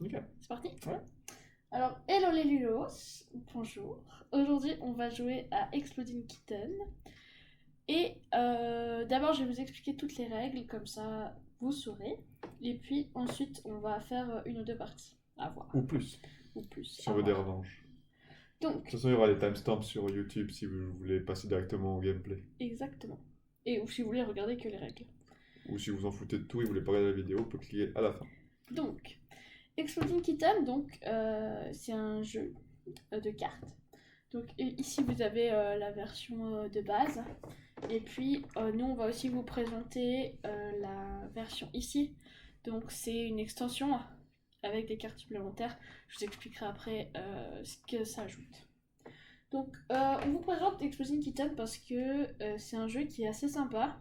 Ok. C'est parti? Ouais. Alors, hello les Lulos, bonjour. Aujourd'hui, on va jouer à Exploding Kitten. Et d'abord, je vais vous expliquer toutes les règles, comme ça vous saurez. Et puis ensuite, on va faire une ou deux parties. À voir. Ou plus, Ou plus. si À on veut des voir. revanches. De toute Donc, façon, il y aura les timestamps sur YouTube si vous voulez passer directement au gameplay. exactement. Et ou si vous voulez regarder que les règles. Ou si vous en foutez de tout et vous voulez pas regarder la vidéo, vous pouvez cliquer à la fin. Donc, Exploding Kitten, donc, c'est un jeu de cartes. Donc ici vous avez la version de base. Et puis nous on va aussi vous présenter la version ici. Donc c'est une extension avec des cartes supplémentaires. Je vous expliquerai après ce que ça ajoute. Donc on vous présente Exploding Kitten parce que c'est un jeu qui est assez sympa,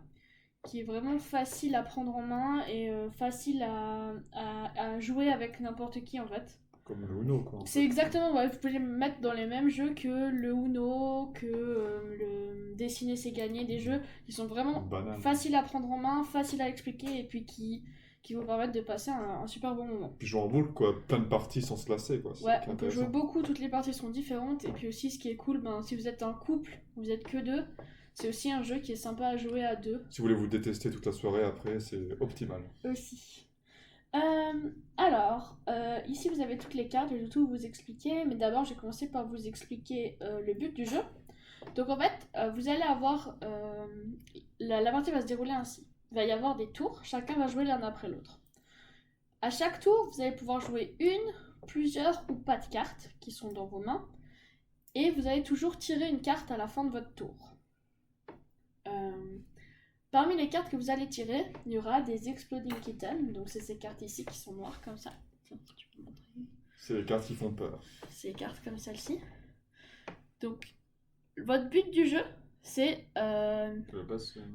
qui est vraiment facile à prendre en main et facile à jouer avec n'importe qui en fait. Comme le Uno, quoi. C'est exactement, ouais, vous pouvez le mettre dans les mêmes jeux que le Uno, que le Dessiner c'est gagner, des jeux qui sont vraiment Banane. faciles à prendre en main, faciles à expliquer et puis qui vous permettent de passer un super bon moment. Puis jouer en boucle, quoi. Plein de parties sans se lasser, quoi. C'est Ouais, qui est on peut jouer intéressant. beaucoup, toutes les parties sont différentes et puis aussi ce qui est cool, ben, si vous êtes un couple, vous êtes que deux, c'est aussi un jeu qui est sympa à jouer à deux Si vous voulez vous détester toute la soirée après, c'est optimal. aussi. Alors, ici vous avez toutes les cartes, je vais tout vous expliquer, mais d'abord je vais commencer par vous expliquer le but du jeu. Donc en fait, vous allez avoir... la partie va se dérouler ainsi. Il va y avoir des tours, chacun va jouer l'un après l'autre. À chaque tour, vous allez pouvoir jouer une, plusieurs ou pas de cartes qui sont dans vos mains, et vous allez toujours tirer une carte à la fin de votre tour. Parmi les cartes que vous allez tirer, il y aura des Exploding Kittens, donc c'est ces cartes ici qui sont noires comme ça. Tiens, tu peux montrer. C'est les cartes qui font peur. Ces cartes comme celle-ci. Donc, votre but du jeu, c'est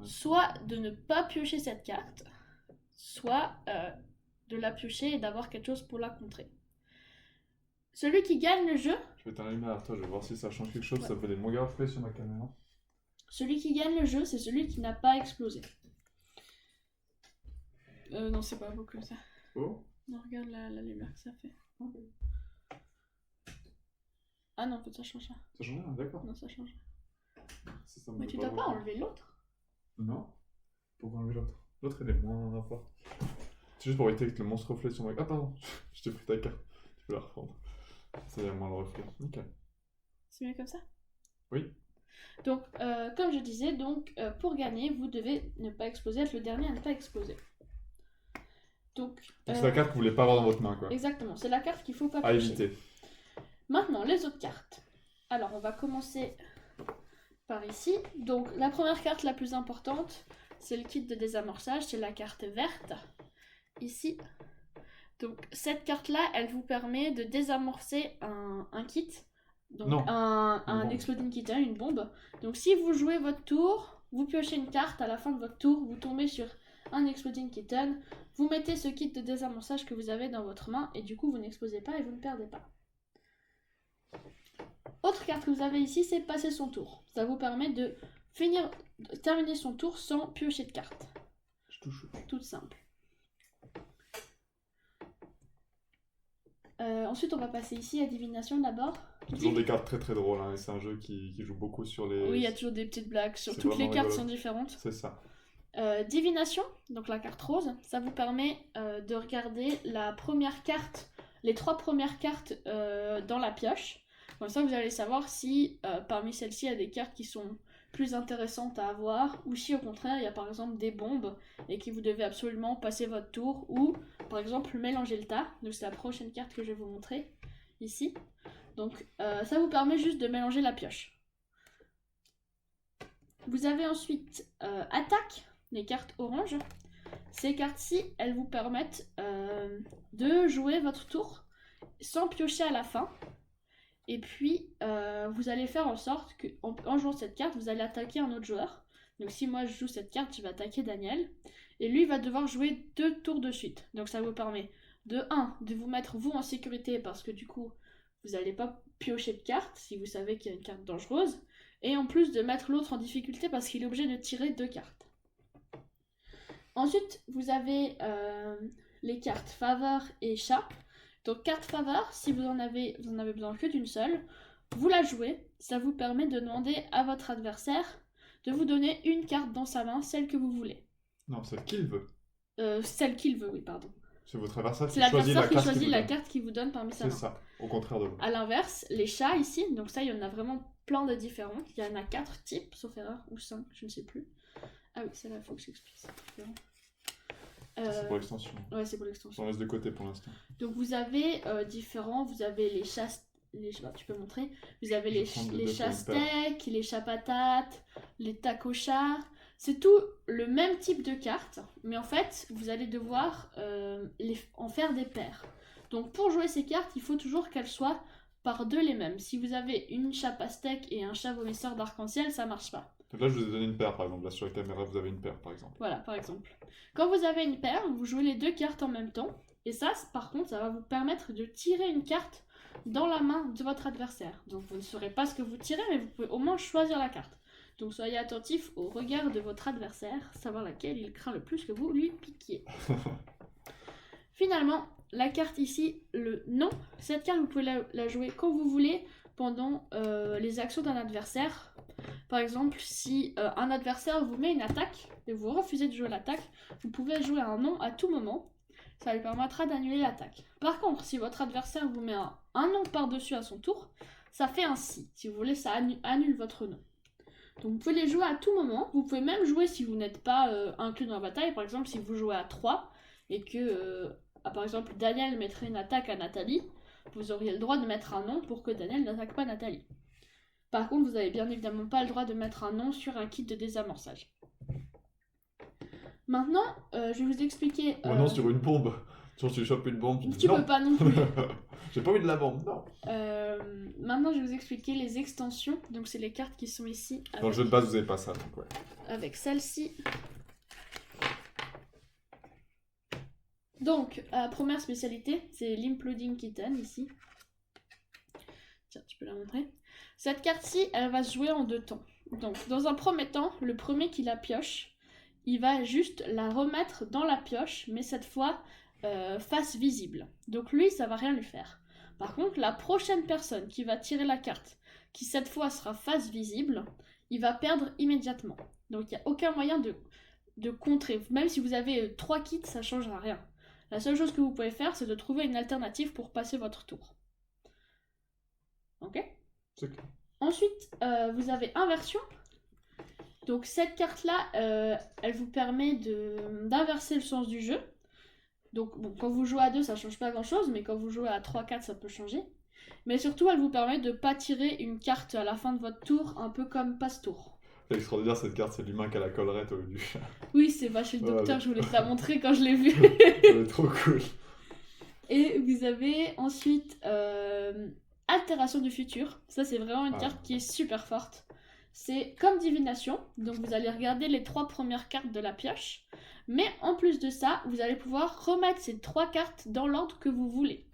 soit de ne pas piocher cette carte, soit de la piocher et d'avoir quelque chose pour la contrer. Celui qui gagne le jeu, Je vais t'allumer à toi, je vais voir si ça change quelque chose. Ouais. Ça fait des mauvais reflets sur ma caméra. celui qui gagne le jeu, c'est celui qui n'a pas explosé. Non, c'est pas beau comme ça. Oh. Non, regarde la lumière que ça fait. Ah non, en fait, ça change rien. Ça change rien, d'accord. Non, ça change. Ça me Mais fait tu dois pas beaucoup. enlever l'autre. Non. Pourquoi enlever l'autre? L'autre, elle est moins forte. C'est juste pour éviter que le monstre reflète sur ma... Ah, pardon. Je t'ai pris ta carte. Tu peux la reprendre. Ça y a moins le reflet. Ok. C'est mieux comme ça? Oui. Donc, comme je disais, pour gagner, vous devez ne pas exploser, être le dernier à ne pas exploser. Donc, C'est la carte que vous voulez pas avoir dans votre main, quoi. exactement, c'est la carte qu'il faut pas À piocher. éviter. Maintenant, les autres cartes. Alors, on va commencer par ici. Donc, la première carte la plus importante, c'est le kit de désamorçage, c'est la carte verte, ici. Donc, cette carte-là, elle vous permet de désamorcer un kit. Donc, Non, un bombe. Exploding Kitten, une bombe. Donc, si vous jouez votre tour, vous piochez une carte, à la fin de votre tour, vous tombez sur un Exploding Kitten, vous mettez ce kit de désamorçage que vous avez dans votre main, et du coup, vous n'explosez pas et vous ne perdez pas. Autre carte que vous avez ici, c'est passer son tour. Ça vous permet de terminer son tour sans piocher de carte. Je touche. Toute simple. Ensuite, on va passer ici à divination d'abord. Toujours des cartes très très drôles, hein, et c'est un jeu qui joue beaucoup sur les... Oui, il y a toujours des petites blagues. Sur C'est toutes les vraiment cartes rigolo. sont différentes. C'est ça. Divination, donc la carte rose, ça vous permet de regarder la première carte, les 3 premières cartes dans la pioche. Comme ça, vous allez savoir si parmi celles-ci, il y a des cartes qui sont plus intéressantes à avoir, ou si au contraire, il y a par exemple des bombes et que vous devez absolument passer votre tour, ou par exemple mélanger le tas. Donc c'est la prochaine carte que je vais vous montrer ici. Donc ça vous permet juste de mélanger la pioche. Vous avez ensuite attaque, les cartes orange. Ces cartes-ci, elles vous permettent de jouer votre tour sans piocher à la fin. Et puis, vous allez faire en sorte qu'en jouant cette carte, vous allez attaquer un autre joueur. Donc si moi je joue cette carte, je vais attaquer Daniel. Et lui va devoir jouer 2 tours de suite. Donc ça vous permet de 1, de vous mettre vous en sécurité parce que du coup, vous n'allez pas piocher de carte si vous savez qu'il y a une carte dangereuse. Et en plus de mettre l'autre en difficulté parce qu'il est obligé de tirer 2 cartes. Ensuite, vous avez les cartes faveur et chat. Donc carte faveur, si vous en avez besoin que d'une seule, vous la jouez, ça vous permet de demander à votre adversaire de vous donner une carte dans sa main, celle que vous voulez. Non, celle qu'il veut. Celle qu'il veut, oui, pardon. C'est votre adversaire C'est qui choisit l'adversaire la qui carte choisit qu'il la vous donne. carte qu'il vous donne parmi sa main. C'est ça, au contraire de vous. À l'inverse, les chats ici, donc ça il y en a vraiment plein de différents. Il y en a 4 types, sauf erreur, ou 5, je ne sais plus. Ah oui, celle-là, il faut que j'explique, c'est différent. C'est pour l'extension. Ouais, c'est pour l'extension. On laisse de côté pour l'instant. Donc vous avez différents, vous avez les chats, tu peux montrer, vous avez les chats steaks, les chats patates, les tacos chats. C'est tout le même type de carte, mais en fait, vous allez devoir en faire des paires. Donc pour jouer ces cartes, il faut toujours qu'elles soient par deux les mêmes. Si vous avez une chat pastèque et un chat vomisseur d'arc-en-ciel, ça marche pas. Donc là, je vous ai donné une paire, par exemple. Là, sur la caméra, vous avez une paire, par exemple. Voilà, par exemple. Quand vous avez une paire, vous jouez les deux cartes en même temps. Et ça, par contre, ça va vous permettre de tirer une carte dans la main de votre adversaire. Donc vous ne saurez pas ce que vous tirez, mais vous pouvez au moins choisir la carte. Donc soyez attentif au regard de votre adversaire, savoir laquelle il craint le plus que vous lui piquiez. Finalement, la carte ici, le non, cette carte vous pouvez la jouer quand vous voulez pendant les actions d'un adversaire. Par exemple, si un adversaire vous met une attaque et vous refusez de jouer l'attaque, vous pouvez jouer un non à tout moment. Ça lui permettra d'annuler l'attaque. Par contre, si votre adversaire vous met un non par-dessus à son tour, ça fait un si. Si vous voulez, ça annule votre non. Donc vous pouvez les jouer à tout moment. Vous pouvez même jouer si vous n'êtes pas inclus dans la bataille. Par exemple, si vous jouez à 3 et que, par exemple, Daniel mettrait une attaque à Nathalie, vous auriez le droit de mettre un non pour que Daniel n'attaque pas Nathalie. Par contre, vous n'avez bien évidemment pas le droit de mettre un non sur un kit de désamorçage. Maintenant, je vais vous expliquer... Ou non, sur une bombe. Genre, tu chopes une bombe, tu dis Tu non. peux pas non plus. J'ai pas envie de la bombe, non. Maintenant, je vais vous expliquer les extensions. Donc, c'est les cartes qui sont ici. Dans le jeu de base, vous avez pas ça, donc ouais. Avec celle-ci. Donc, la première spécialité, c'est l'Imploding Kitten, ici. Tiens, tu peux la montrer. Cette carte-ci, elle va se jouer en 2 temps. Donc, dans un premier temps, le premier qui la pioche, il va juste la remettre dans la pioche, mais cette fois, face visible. Donc lui, ça va rien lui faire. Par contre, la prochaine personne qui va tirer la carte, qui cette fois sera face visible, il va perdre immédiatement. Donc il n'y a aucun moyen de contrer. Même si vous avez 3 kits, ça ne changera rien. La seule chose que vous pouvez faire, c'est de trouver une alternative pour passer votre tour. Ok ? C'est clair. Ensuite, vous avez inversion. Donc cette carte-là, elle vous permet d'inverser le sens du jeu. Donc bon, quand vous jouez à 2, ça change pas grand-chose, mais quand vous jouez à 3-4, ça peut changer. Mais surtout, elle vous permet de pas tirer une carte à la fin de votre tour, un peu comme passe-tour. C'est extraordinaire, cette carte, c'est l'humain qui a la collerette au lieu du chat. Oui, c'est pas chez le docteur, Ouais. je voulais te la montrer quand je l'ai vue. C'est trop cool. Et vous avez ensuite Altération du futur. Ça, c'est vraiment une Ah. carte qui est super forte. C'est comme divination, donc vous allez regarder les 3 premières cartes de la pioche, mais en plus de ça, vous allez pouvoir remettre ces 3 cartes dans l'ordre que vous voulez,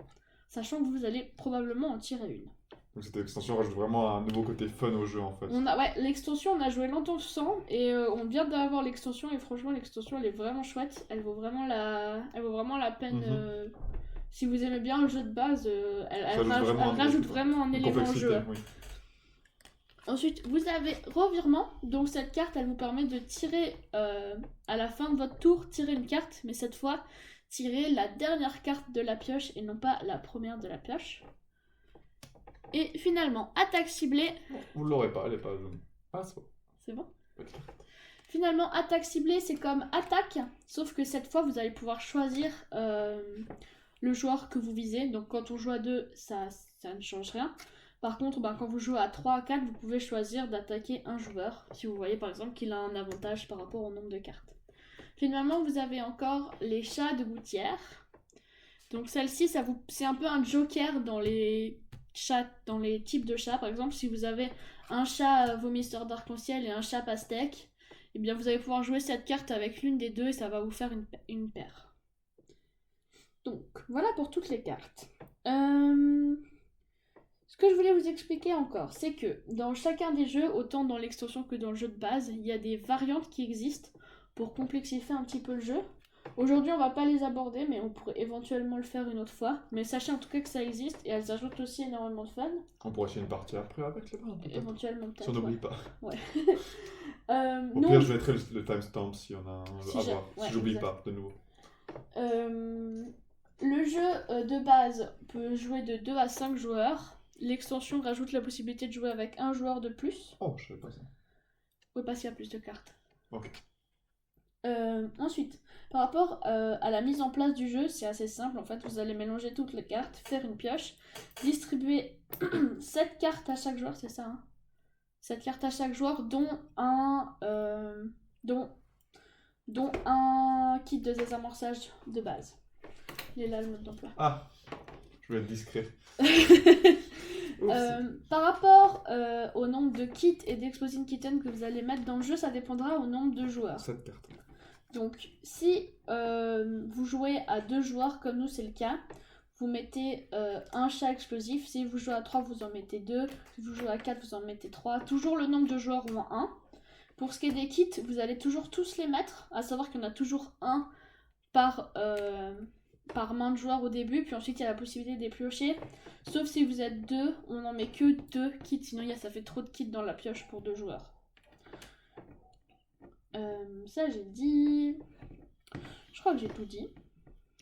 sachant que vous allez probablement en tirer une. Donc cette extension rajoute vraiment un nouveau côté fun au jeu, en fait. L'extension, on a joué longtemps sans, et on vient d'avoir l'extension, et franchement, l'extension, elle est vraiment chouette, elle vaut vraiment la peine... Mhm. Si vous aimez bien le jeu de base, elle rajoute rajoute vraiment un Une élément au complexité, jeu. oui. Ensuite, vous avez revirement. Donc cette carte, elle vous permet de tirer à la fin de votre tour, tirer une carte, mais cette fois, tirer la dernière carte de la pioche et non pas la première de la pioche. Et finalement, attaque ciblée. Vous l'aurez pas, elle est pas jaune. Ah, c'est bon. C'est bon? Pas clair. Finalement, attaque ciblée, c'est comme attaque, sauf que cette fois, vous allez pouvoir choisir le joueur que vous visez. Donc quand on joue à 2, ça ne change rien. Par contre, quand vous jouez à 3 à 4, vous pouvez choisir d'attaquer un joueur, si vous voyez par exemple qu'il a un avantage par rapport au nombre de cartes. Finalement, vous avez encore les chats de gouttière. Donc celle-ci, c'est un peu un joker dans les chats, dans les types de chats. Par exemple, si vous avez un chat vomisseur d'arc-en-ciel et un chat pastèque, eh bien vous allez pouvoir jouer cette carte avec l'une des deux et ça va vous faire une paire. Donc, voilà pour toutes les cartes. Ce que je voulais vous expliquer encore, c'est que dans chacun des jeux, autant dans l'extension que dans le jeu de base, il y a des variantes qui existent pour complexifier un petit peu le jeu. Aujourd'hui, on va pas les aborder, mais on pourrait éventuellement le faire une autre fois. Mais sachez en tout cas que ça existe et elles ajoutent aussi énormément de fun. On pourrait essayer une partie après avec les mains, peut-être. Éventuellement, Si on peut-être. n'oublie pas. Ouais. Au Nous, pire, je mettrai le timestamp si on a un Si à j'ai- voir. ouais, Si j'oublie exact. pas, de nouveau. Le jeu de base peut jouer de 2 à 5 joueurs. L'extension rajoute la possibilité de jouer avec un joueur de plus. Oh, je savais pas ça. Oui, parce qu'il y a plus de cartes. Ok. Ensuite, par rapport à la mise en place du jeu, c'est assez simple. En fait, vous allez mélanger toutes les cartes, faire une pioche, distribuer 7 cartes à chaque joueur, c'est ça, hein 7 cartes à chaque joueur, dont un kit de désamorçage de base. Il est là le mode d'emploi. Ah, je vais être discret. Par rapport au nombre de kits et d'explosive kitten que vous allez mettre dans le jeu, ça dépendra au nombre de joueurs. 7 cartes. Donc, si vous jouez à 2 joueurs, comme nous c'est le cas, vous mettez un chat explosif. Si vous jouez à 3, vous en mettez 2. Si vous jouez à 4, vous en mettez 3. Toujours le nombre de joueurs moins 1. Pour ce qui est des kits, vous allez toujours tous les mettre, à savoir qu'il y en a toujours un par main de joueur au début, puis ensuite il y a la possibilité de les piocher. Sauf si vous êtes 2, on n'en met que 2 kits, sinon ça fait trop de kits dans la pioche pour 2 joueurs. Ça j'ai dit. Je crois que j'ai tout dit.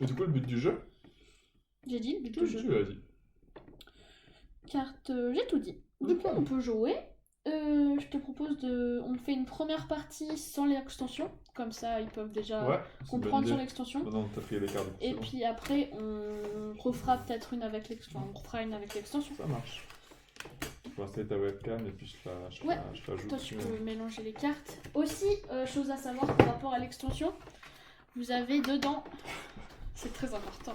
Et du coup, le but du jeu? J'ai dit le but Tu du jeu. l'as dit. Carte, j'ai tout dit. Du coup, on peut jouer. Je te propose on fait une première partie sans l'extension. Comme ça, ils peuvent déjà Ouais, c'est une bonne comprendre sur idée. l'extension. Maintenant, t'as pris les cartes. Et c'est bon. puis après, on refera peut-être une avec l'extension. On refera une avec l'extension. Ça marche. Je vais installer ta webcam et puis je Ouais. l'ajoute. Toi, tu peux mélanger les cartes. Aussi, chose à savoir par rapport à l'extension, vous avez dedans, c'est très important,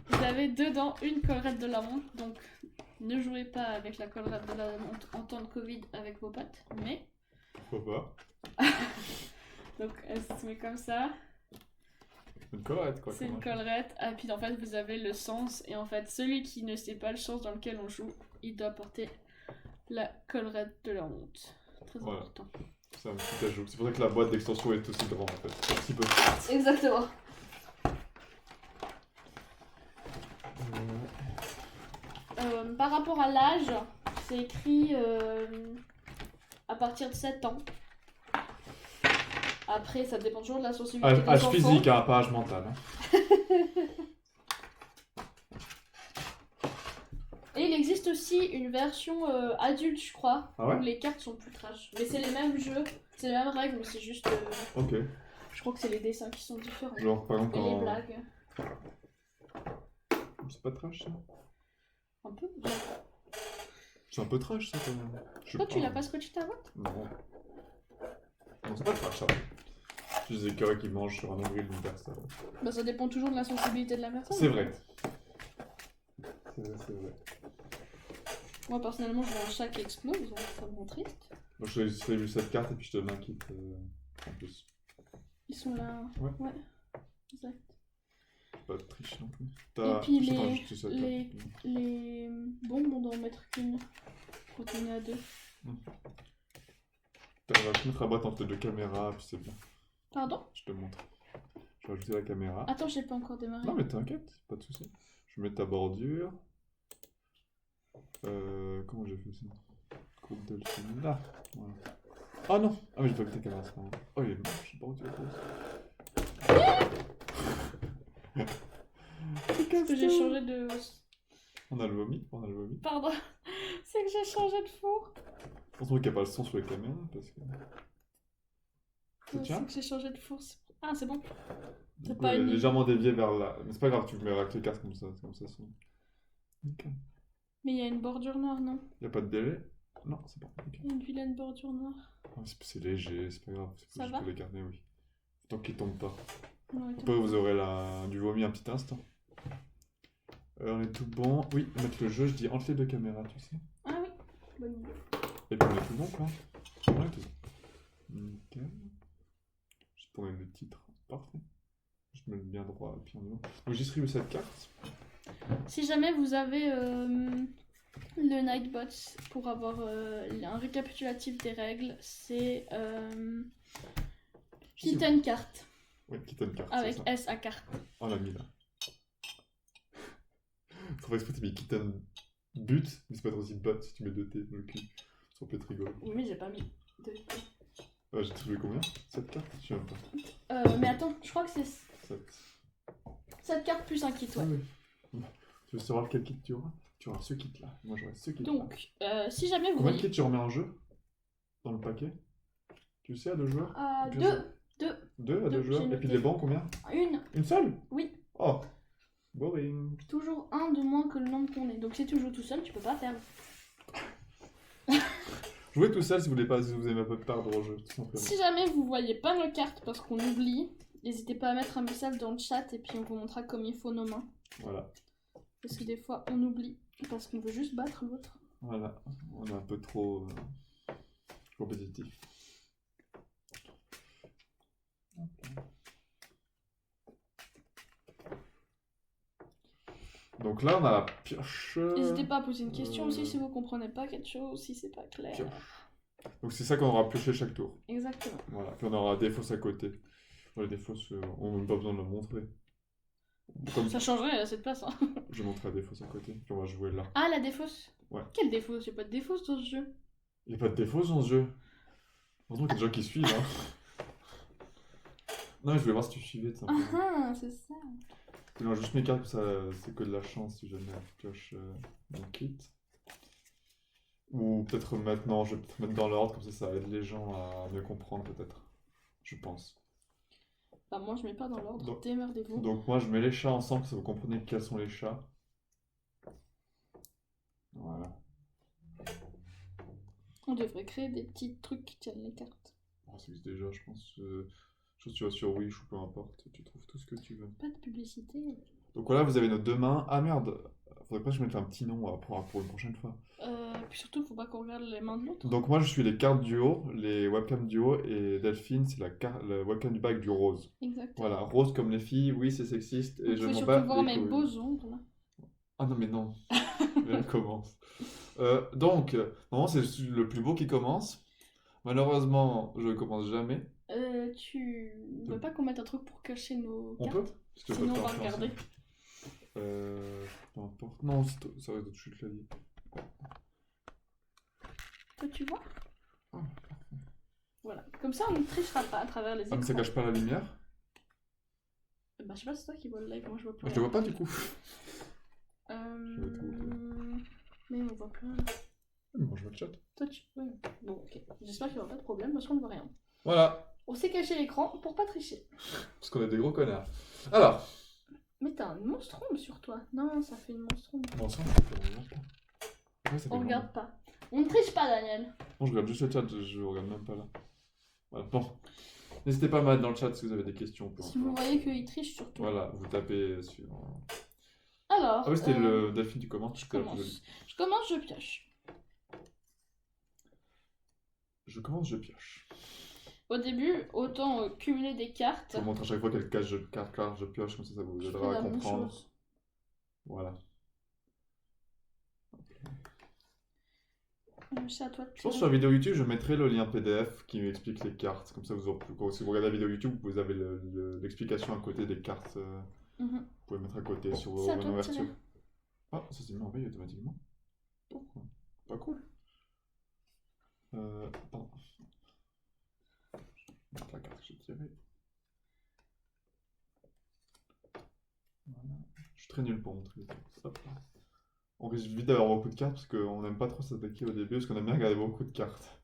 vous avez dedans une collerette de la honte, donc ne jouez pas avec la collerette de la honte en temps de Covid avec vos potes, mais... Pourquoi pas? Donc elle se met comme ça, Une collerette, quoi. c'est comme une machin. collerette, et puis en fait vous avez le sens, et en fait celui qui ne sait pas le sens dans lequel on joue, il doit porter la collerette de la honte. Très Voilà. important. C'est un petit ajout. C'est pour ça que la boîte d'extension est aussi grande, en fait. Un petit peu. Exactement. Par rapport à l'âge, c'est écrit à partir de 7 ans. Après, ça dépend toujours de la sensibilité des Âge enfants. physique, hein, pas âge mental. Hein. Et il existe aussi une version adulte, je crois, Ah ouais où les cartes sont plus trash. Mais c'est les mêmes jeux, c'est les mêmes règles, mais c'est juste... Ok. je crois que c'est les dessins qui sont différents. Genre, par exemple, Et les quand. blagues. C'est pas trash, ça? Un peu. C'est un peu trash, ça, quand même. Je sais Toi, tu l'as pas scotché ta boîte? Non. Non, c'est pas trash, ça. C'est juste des écureuils qui mangent sur un nombril d'une personne. Bah, ça dépend toujours de la sensibilité de la personne. C'est vrai. C'est vrai. Moi, personnellement, je vois un chat qui explose, donc ça me rend triste. Donc, je t'ai vu cette carte et puis je te donne un kit en plus. Ils sont là. Ouais. Exact. Pas de triche non plus. Et puis Attends, juste cette les- carte. Les bombes, on doit en mettre qu'une. Quand on est à 2. On va mettre la boîte entre les deux caméras, puis c'est bien. Pardon? Je te montre. Je vais ajouter la caméra. Attends, j'ai pas encore démarré. Non, mais t'inquiète, pas de soucis. Je vais mettre ta bordure. Comment j'ai fait ça? Groupe Delphine, là. Voilà. Ah non! Ah, mais j'ai pas vu ta caméra, c'est pas grave. Oh, il est moche, j'ai pas rendu la Parce que j'ai changé de. On a le vomi, on a le vomi. Pardon. C'est que j'ai changé de four. On se voit qu'il n'y a pas le son sur les caméras parce que. Ça C'est tient? que j'ai changé de four. Ah, c'est bon. Du coup, pas elle est une- légèrement déviée vers là. Mais c'est pas grave, tu mets avec les cartes comme ça c'est bon. Nickel. Mais il y a une bordure noire, non? Y a pas de délai? Non, c'est bon. Nickel. Il y a une vilaine bordure noire. Ah, c'est léger, c'est pas grave. Ça juste va? pour les cartes, mais oui. Tant qu'ils tombent pas. Non, Après, vous aurez du vomi un petit instant. On est tout bon. Oui, mettre le jeu, je dis entre les deux caméras, tu sais. Ah oui, bonne idée. Et puis on est tout bon, quoi. On est tout bon. Nickel. Je tourne le titre. Parfait. Je me le bien droit, et puis on est bon. Donc, j'ai distribué cette carte. Si jamais vous avez le Nightbot pour avoir un récapitulatif des règles, c'est Kitten Cart. Oui, Kitten Card, Avec c'est ça. S à carte. On l'a mis là. Trop exprès, tu mets Kitten But, mais c'est pas aussi But si tu mets 2 T dans le cul. Ça peut être rigolo. Oui, mais j'ai pas mis de... J'ai trouvé combien? 7 cartes? Je sais même pas. mais attends, je crois que c'est 7. 7 cartes plus un kit, ouais. Oui. Tu veux savoir quel kit tu auras? Tu auras ce kit là. Moi j'aurai ce kit là. Donc, si jamais vous Combien de voyez... kits tu remets en jeu? Dans le paquet? Tu sais, à 2 joueurs? Deux. 2 à 2 Deux, joueurs? j'ai Et puis noté. les bancs combien? Une, seule? oui. Oh! Boring. Toujours un de moins que le nombre qu'on est. Donc si tu joues tout seul, tu peux pas perdre. Jouez tout seul si vous voulez pas, si vous aimez pas perdre au jeu, tout simplement. Si jamais vous voyez pas nos cartes parce qu'on oublie, n'hésitez pas à mettre un message dans le chat et puis on vous montrera comme il faut nos mains. Voilà. Parce que des fois on oublie parce qu'on veut juste battre l'autre. Voilà. On est un peu trop compétitif. Donc là, on a la pioche. N'hésitez pas à poser une question aussi si vous comprenez pas quelque chose, si c'est pas clair. Pioche. Donc c'est ça qu'on aura pioché chaque tour. Exactement. Voilà. Puis on aura des fausses à côté. Bon, les fausses, on n'a même pas besoin de le montrer. Comme Ça changerait à cette place. Hein. je montrerai des fausses à côté. Puis on va jouer là. Ah, la défausse. Ouais. Quelle défausse? J'ai pas de défausse dans ce jeu. Il n'y a pas de défausse dans ce jeu. Heureusement qu'il y a des gens qui suivent. Hein. Non, mais je voulais voir si tu suivais tout simplement. Ah, c'est ça. Non, juste mes cartes, ça, c'est que de la chance si jamais je pioche mon kit. Ou peut-être maintenant, je vais peut-être mettre dans l'ordre, comme ça aide les gens à mieux comprendre peut-être. Je pense. Bah moi je mets pas dans l'ordre, Donc- démerdez-vous. Donc moi je mets les chats ensemble, pour que vous comprenez quels sont les chats. Voilà. On devrait créer des petits trucs qui tiennent les cartes. Oh, ça existe déjà, je pense. Je pense que tu vas sur Wish ou peu importe, tu trouves tout ce que tu veux. Pas de publicité. Donc voilà, vous avez nos 2 mains. Ah merde, faudrait pas que je mette un petit nom pour une prochaine fois. Puis surtout, faut pas qu'on regarde les mains de l'autre. Donc moi je suis les cartes du haut, les webcams du haut, et Delphine c'est la webcam du bas avec du rose. Exactement. Voilà, rose comme les filles, oui c'est sexiste, et Il je faut m'en surtout bats voir les mes couilles. beaux ongles là. Ah non mais non, mais elle commence. Donc, normalement c'est le plus beau qui commence. Malheureusement, je ne commence jamais. Tu veux pas qu'on mette un truc pour cacher nos On cartes? peut? Parce que je peux Sinon te on va faire regarder. Peu importe. Non, ça va être autre chose que la vie. Toi tu vois? Ah, Voilà. Comme ça on ne trichera pas à travers les Ah, mais écrans. ça cache pas la lumière? Bah je sais pas, c'est toi qui vois le live, moi je vois plus. Moi, je te vois pas du coup. Mais on voit plus. Moi je vois le chat. Toi tu... Ouais. Bon ok. J'espère qu'il y aura pas de problème parce qu'on ne voit rien. Voilà, On s'est caché l'écran pour pas tricher. parce qu'on est des gros connards. Alors, Mais t'as un monstrum sur toi. Non, ça fait une monstrum. bon, ça, on regarde pas. Ouais, ça fait On vraiment- regarde pas. On ne triche pas, Daniel. Bon, je regarde juste le chat, je regarde même pas là. Voilà, bon. N'hésitez pas à mettre dans le chat si vous avez des questions. peu Si vous importe. voyez qu'il triche surtout. Voilà, vous tapez sur. Alors. Ah oui, c'était le Delphine, tu commences. Je c'était la plus jolie. commence. Je commence, je pioche. Je commence, je pioche. Au début, autant cumuler des cartes. Je vous montre à chaque fois quelle case je carte, je pioche, comme ça vous Je fais aidera à la même comprendre. chose. Voilà. C'est à toi de Je pense que sur la vidéo YouTube, je mettrai le lien PDF qui m'explique les cartes. Comme ça, si vous regardez la vidéo YouTube, vous avez l'explication à côté des cartes. Mhm. Vous pouvez mettre à côté sur vos C'est à toi de ouvertures. tirer. Ah, ça s'est mis en veille automatiquement. Pourquoi? Pas cool. Pardon. Je vais mettre la carte que j'ai tirée. Voilà. Je suis très nul pour montrer les cartes. Hop là. On risque vite d'avoir beaucoup de cartes parce qu'on n'aime pas trop s'attaquer au début parce qu'on aime bien regarder beaucoup de cartes.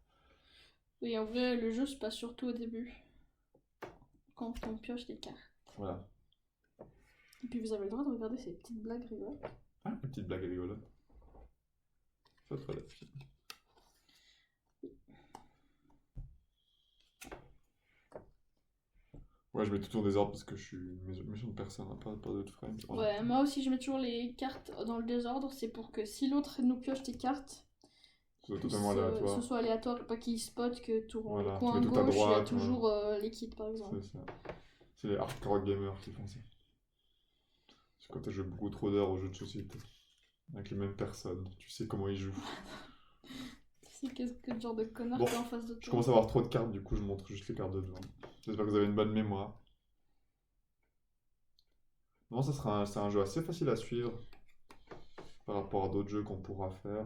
Oui, en vrai, le jeu se passe surtout au début. Quand on pioche des cartes. Voilà. Et puis vous avez le droit de regarder ces petites blagues rigolotes. Ah, une petite blague rigolote. Faites-toi la fille. Ouais, je mets tout en désordre parce que je suis une méchante personne, hein, pas d'autres frames. Ouais, moi aussi je mets toujours les cartes dans le désordre. C'est pour que si l'autre nous pioche des cartes, C'est que totalement aléatoire. ce soit aléatoire, pas qu'il spot que tout Voilà, le tu coin mets tout à gauche, il y a droite, toujours les kits par exemple. C'est ça. C'est les hardcore gamers qui font ça. C'est quand t'as joué beaucoup trop d'heures aux jeux de société. Avec les mêmes personnes. Tu sais comment ils jouent. Tu sais quel genre de connard Bon, t'es en face de Je toi. commence à avoir trop de cartes, du coup je montre juste les cartes de devant. J'espère que vous avez une bonne mémoire. Non, c'est un jeu assez facile à suivre par rapport à d'autres jeux qu'on pourra faire.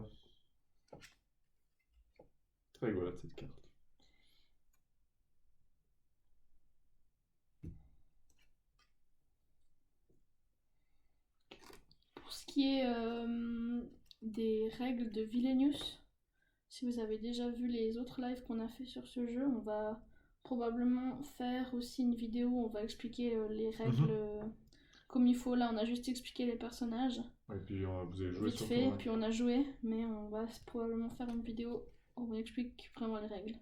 Très rigolote cette carte. Pour ce qui est des règles de Vilenius, si vous avez déjà vu les autres lives qu'on a fait sur ce jeu, on va probablement faire aussi une vidéo où on va expliquer les règles comme il faut. Là, on a juste expliqué les personnages. Et puis vous avez joué Vite surtout, fait, ouais. puis on a joué, mais on va probablement faire une vidéo où on explique vraiment les règles.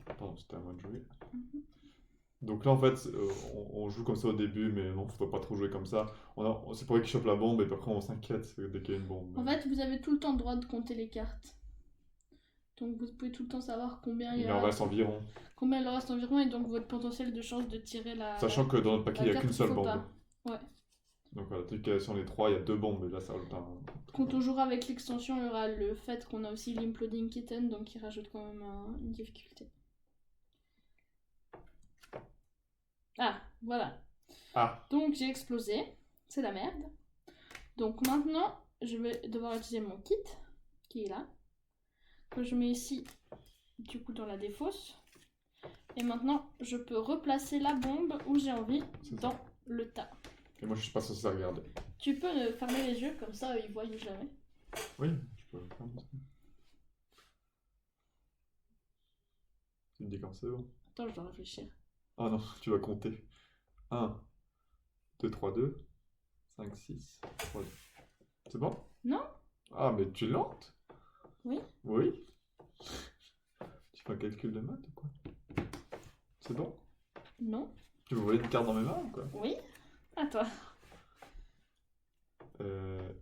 Pardon, c'était à moi de jouer. Donc là, en fait, on joue comme ça au début, mais non, faut pas trop jouer comme ça. C'est pour qu'il chope la bombe, et puis après, on s'inquiète dès qu'il y a une bombe. En fait, vous avez tout le temps le droit de compter les cartes. Donc vous pouvez tout le temps savoir combien il y Il en a, reste environ. combien il en reste environ, et donc votre potentiel de chance de tirer Sachant que dans notre paquet, il n'y a carte qu'une qu'il seule faut bombe. pas. Ouais. Donc voilà, peut-être que sur les 3, il y a 2 bombes, et là, ça rajoute un. Quand on jouera avec l'extension, il y aura le fait qu'on a aussi l'Imploding Kitten, donc il rajoute quand même une difficulté. Ah, voilà. Ah, Donc j'ai explosé. C'est la merde. Donc maintenant, je vais devoir utiliser mon kit, qui est là. Que je mets ici, du coup, dans la défausse. Et maintenant, je peux replacer la bombe où j'ai envie c'est dans ça. le tas. Et moi, je suis pas censé regarder. Tu peux fermer les yeux, comme ça, ils voient jamais. Oui, je peux le faire. Tu me dis quand c'est bon. Attends, je dois réfléchir. Ah non, tu vas compter. 1, 2, 3, 2, 5, 6, 3, 2. C'est bon? Non? Ah, mais tu es lente? Oui. Oui. Tu fais un calcul de maths ou quoi? C'est bon? Non? Tu veux voler une carte dans mes mains ou quoi? Oui? À toi.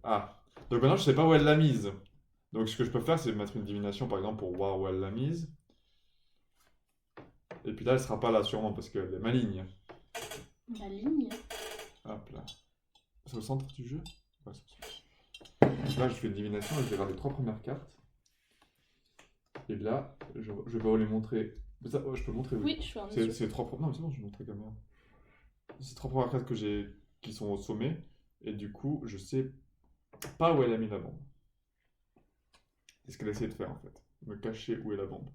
Ah. Donc maintenant, je sais pas où elle l'a mise. Donc ce que je peux faire, c'est mettre une divination par exemple pour voir où elle l'a mise. Et puis là, elle sera pas là sûrement parce qu'elle est maligne. La ligne. Hop là. C'est au centre du jeu? Ouais, c'est au centre. Là, je fais une divination et je vais regarder les 3 premières cartes. Et là, je vais pas vous les montrer. Mais ça, je peux le montrer, oui. Oui, je suis en C'est dessus. les 3 premières. Non, mais c'est bon, je vais montrer comme ça. C'est 3 premières cartes que j'ai qui sont au sommet. Et du coup, je sais pas où elle a mis la bombe. C'est ce qu'elle a essayé de faire en fait. Me cacher où est la bombe.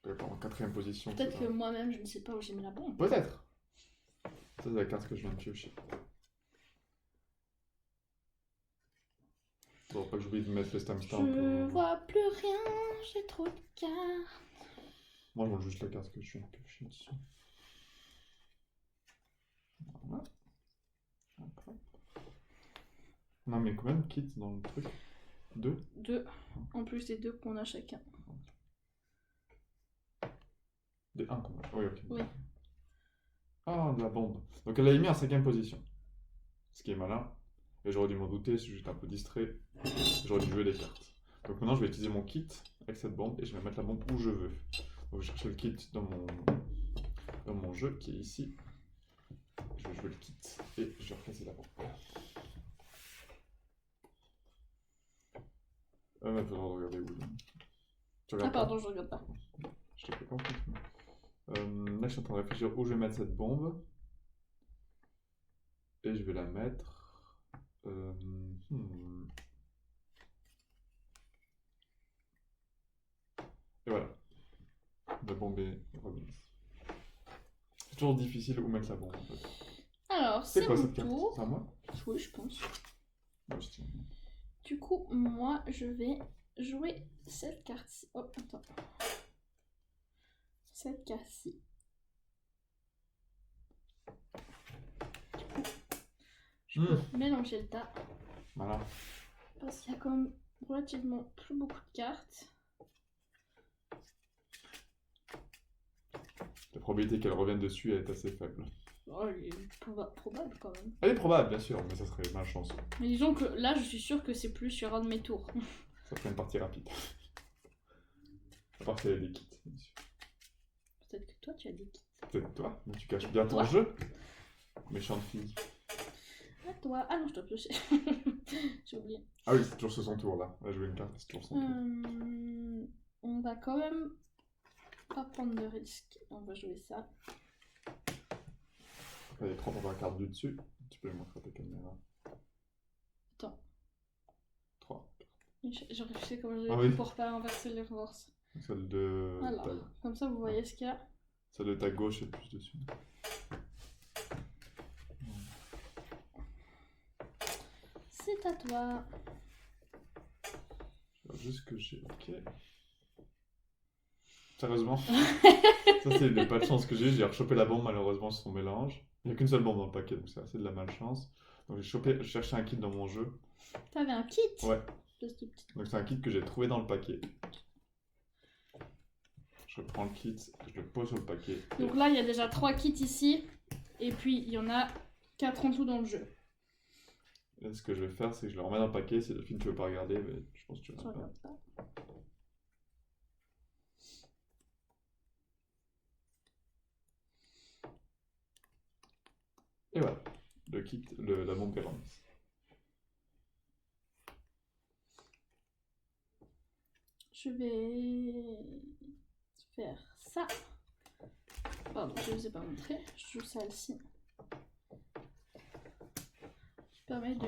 En 4ème position. Peut-être c'est que là. moi-même, je ne sais pas où j'ai mis la bombe. Peut-être. Ça, c'est la carte que je viens de piocher. Bon, pas que j'oublie de mettre le timestamp. Je vois plus rien, j'ai trop de cartes. Moi, je vois juste la carte que je viens de piocher dessus. Voilà. Hop. On a mis combien de kits dans le truc? 2? 2. En plus des 2 qu'on a chacun. Des 1 qu'on a. Oui, ok. Oui. Ah, de la bombe. Donc elle l'a mis en 5ème position. Ce qui est malin. Et j'aurais dû m'en douter si j'étais un peu distrait. J'aurais dû jouer les cartes. Donc maintenant, je vais utiliser mon kit avec cette bombe et je vais mettre la bombe où je veux. Donc je vais chercher le kit dans mon jeu qui est ici. Je vais jouer le kit et je vais replacer la bombe. Mais faut regarder où. Tu Ah, regardes pardon, je regarde pas. pas? Je te fais pas en fait. Là, je suis en train de réfléchir où je vais mettre cette bombe. Et je vais la mettre. Et voilà. La bombe est remise. C'est toujours difficile où mettre la bombe en fait. Alors, C'est c'est quoi mon cette carte? tour. C'est à moi? Oui, je pense. Ouais, je tiens. Du coup, moi, je vais jouer cette carte-ci. Oh, attends. Cette carte-ci. Du coup, je peux mélanger le tas. Voilà. Parce qu'il y a quand même relativement plus beaucoup de cartes. La probabilité qu'elle revienne dessus est assez faible. Oh, elle est probable quand même. Elle est probable, bien sûr, mais ça serait malchanceux. Mais disons que là, je suis sûre que c'est plus sur un de mes tours. Ça ferait une partie rapide. À part s'il y a des kits, bien sûr. Peut-être que toi, tu as des kits. Peut-être toi, mais tu caches bien ton Toi. jeu. Méchante fille. À toi. Ah non, je dois piocher. J'ai oublié. Ah oui, c'est toujours son tour là. Elle a joué une carte, c'est toujours son tour. On va quand même pas prendre de risque. On va jouer ça. Il y a les 3 pour la carte du dessus. Tu peux le montrer à ta caméra. Attends. 3. Je réfléchis comment je Ah vais oui. pour pas inverser les forces. Celle de Alors, ta... comme ça vous voyez ce qu'il y a. Celle de ta gauche est plus dessus. C'est à toi. Je vois juste que j'ai... Ok. Sérieusement. Ça c'est le pas de chance que j'ai rechopé la bombe malheureusement sur son mélange. Il n'y a qu'une seule bombe dans le paquet donc c'est assez de la malchance. Donc je cherchais un kit dans mon jeu. T'avais un kit? Ouais. Espèce de petit. Donc c'est un kit que j'ai trouvé dans le paquet. Je prends le kit, je le pose sur le paquet. Donc là il y a déjà 3 kits ici. Et puis il y en a 4 en tout dans le jeu. Et ce que je vais faire c'est que je le remets dans le paquet. Si Delphine tu veux pas regarder, mais je pense que tu Je regardes pas. regarde pas. Et voilà, le kit, la bombe qu'elle remise. Je vais faire ça. Pardon, je ne vous ai pas montré. Je joue celle-ci. Qui permet de...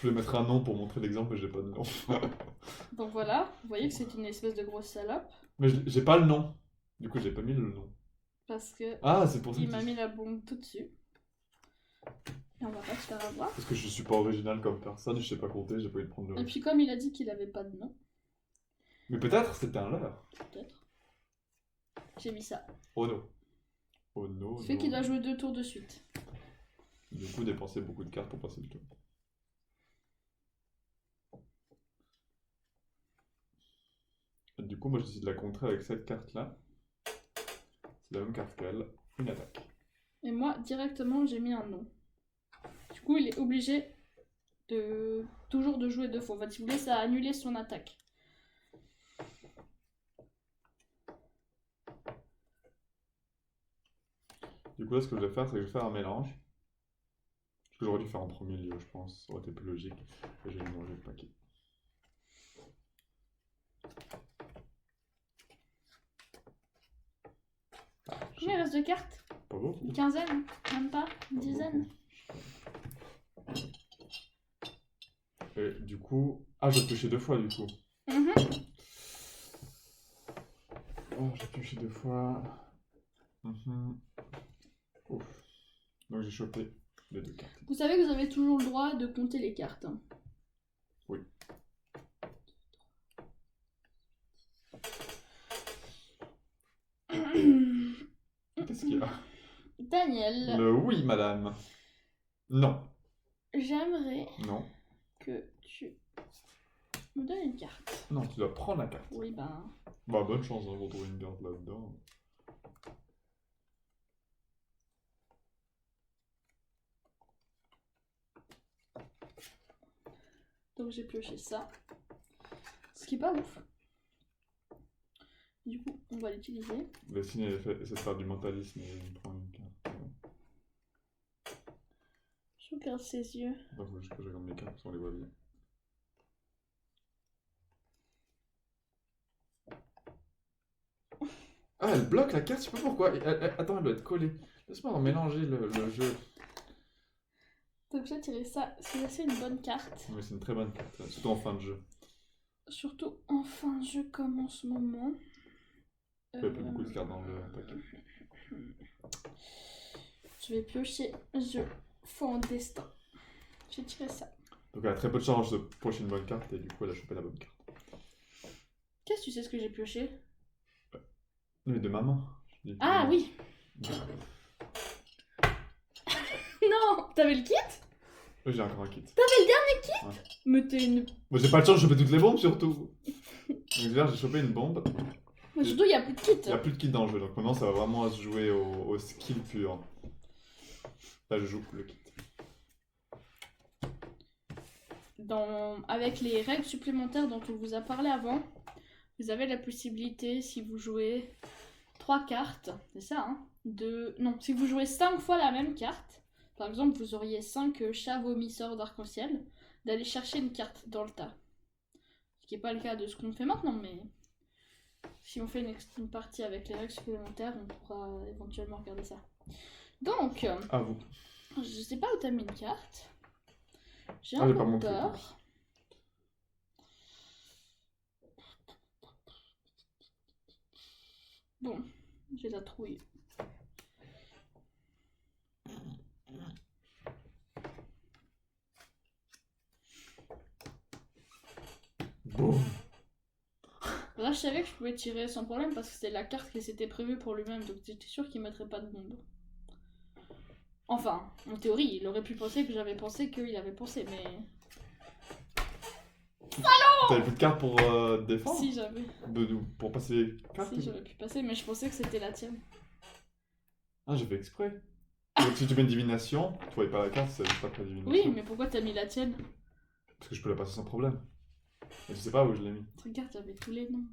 Je vais mettre un nom pour montrer l'exemple, mais j'ai pas de nom. Donc voilà, vous voyez que c'est une espèce de grosse salope. Mais j'ai pas le nom. Du coup, j'ai pas mis le nom. Parce que Ah, c'est pour ça il que m'a mis la bombe tout dessus. Et on va pas se faire avoir. Parce que je suis pas original comme personne, je sais pas compter, j'ai pas eu de prendre le Et risque. puis comme il a dit qu'il avait pas de nom, Mais peut-être c'était un leurre. peut-être, j'ai mis ça. Oh no. Oh no. Ce qui fait qu'il doit jouer 2 tours de suite. Du coup, dépenser beaucoup de cartes pour passer le tour. Et du coup, moi, je décide de la contrer avec cette carte-là. C'est la même carte qu'elle. Une attaque. Et moi, directement, j'ai mis un nom. Du coup, il est obligé de toujours de jouer 2 fois. En fait, si vous voulez, ça a annulé son attaque. Du coup, là, ce que je vais faire, c'est que je vais faire un mélange. Ce que j'aurais dû faire en premier lieu, je pense. Ça aurait été plus logique. Et j'ai mélangé le paquet. Combien il reste de cartes? Pas beaucoup. Une quinzaine? Même pas? Une Pas dizaine? beaucoup. Et du coup... Ah, j'ai pioché 2 fois, du coup. Mhm. Oh, j'ai pioché 2 fois. Ouf. Donc j'ai chopé les 2 cartes. Vous savez que vous avez toujours le droit de compter les cartes. Hein. Oui. Qu'est-ce qu'il y a? Daniel, Le oui, madame. Non. j'aimerais Non. que tu me donnes une carte. Non, tu dois prendre la carte. Oui, ben... Bah, bonne chance hein, pour trouver une carte là-dedans. Donc j'ai pioché ça. Ce qui est pas ouf. Du coup, on va l'utiliser. Dessine essaie de faire du mentalisme et prendre une carte. Je regarde ses yeux. Bah, faut juste que je regarde mes cartes, parce qu'on les voit bien. Ah, elle bloque la carte, je sais pas pourquoi. Attends, elle doit être collée. Laisse-moi en mélanger le jeu. Donc j'ai tiré ça. C'est assez une bonne carte. Mais c'est une très bonne carte, surtout en fin de jeu. Surtout en fin de jeu comme en ce moment. Il n'y a plus beaucoup de cartes dans le paquet. Je vais piocher jeu fond destin. J'ai tiré ça. Donc elle a très peu de chance de piocher une bonne carte et du coup elle a chopé la bonne carte. Qu'est-ce que tu sais ce que j'ai pioché? Mais de ma main. Je dis Ah que- oui. Non, t'avais le kit? Oui, j'ai encore un kit. Mais t'es une... Moi j'ai pas de chance de choper toutes les bombes surtout. Donc là j'ai chopé une bombe. Mais surtout, il n'y a plus de kit. Il n'y a plus de kit dans le jeu, donc maintenant ça va vraiment se jouer au skill pur. Là je joue le kit. Avec les règles supplémentaires dont on vous a parlé avant, vous avez la possibilité, si vous jouez 3 cartes, c'est ça, hein, non, si vous jouez 5 fois la même carte, par exemple, vous auriez 5 chats vomisseurs d'arc-en-ciel, d'aller chercher une carte dans le tas. Ce qui n'est pas le cas de ce qu'on fait maintenant, mais si on fait une partie avec les règles supplémentaires, on pourra éventuellement regarder ça. Donc, À vous. je sais pas où t'as mis une carte. J'ai Ah, un j'ai pas peu montré. peur. Bon, j'ai la trouille. Boum. Là, je savais que je pouvais tirer sans problème parce que c'était la carte qui s'était prévue pour lui-même, donc j'étais sûre qu'il mettrait pas de bombe. Enfin, en théorie, il aurait pu penser que j'avais pensé qu'il avait pensé, mais... T'avais plus de cartes pour défendre? Si, j'avais. Pour passer les cartes? Si, j'aurais pu passer, mais je pensais que c'était la tienne. Ah, j'ai fait exprès. Donc si tu mets une divination, tu voyais pas la carte, ça pas la divination. Oui, mais pourquoi t'as mis la tienne? Parce que je peux la passer sans problème. Mais je sais pas où je l'ai mis. Regarde, j'avais tous les noms.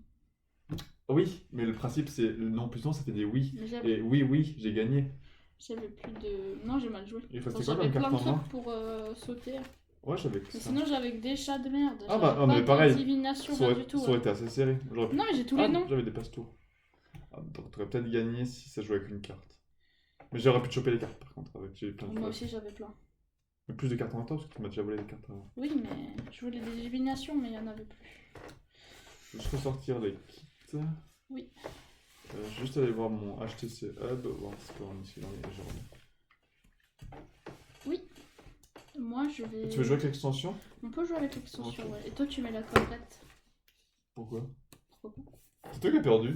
Oui, mais le principe c'est le non plus non, ça fait des oui. Mais j'avais Et oui, j'ai gagné. plus de... Non, j'ai mal joué. Il restait Enfin, quoi j'avais comme plein carte de en main? trucs pour sauter. Ouais, j'avais que Mais ça. sinon, j'avais que des chats de merde. Ah J'avais bah, non, pas mais de pareil. divination, Ça rien aurait, du tout. ça aurait été assez serré. J'aurais pu- Non, mais j'ai tous les noms. J'avais des passe-tours. Ah, donc t'aurais peut-être gagné si ça jouait avec une carte. Mais j'aurais pu te choper les cartes par contre, avec j'ai plein de Moi fois. aussi, j'avais plein. Mais plus de cartes en toi parce que tu m'as déjà volé les cartes avant. Oui, mais je voulais des divinations, mais il y en avait plus. Je vais juste ressortir les kits. Oui. Juste aller voir mon HTC Hub, voir ce qu'on a ici dans les journées. Moi, je vais... Tu veux jouer avec l'extension? On peut jouer avec l'extension, Ok. ouais. Et toi, tu mets la complète. Pourquoi? Pourquoi C'est toi qui as perdu.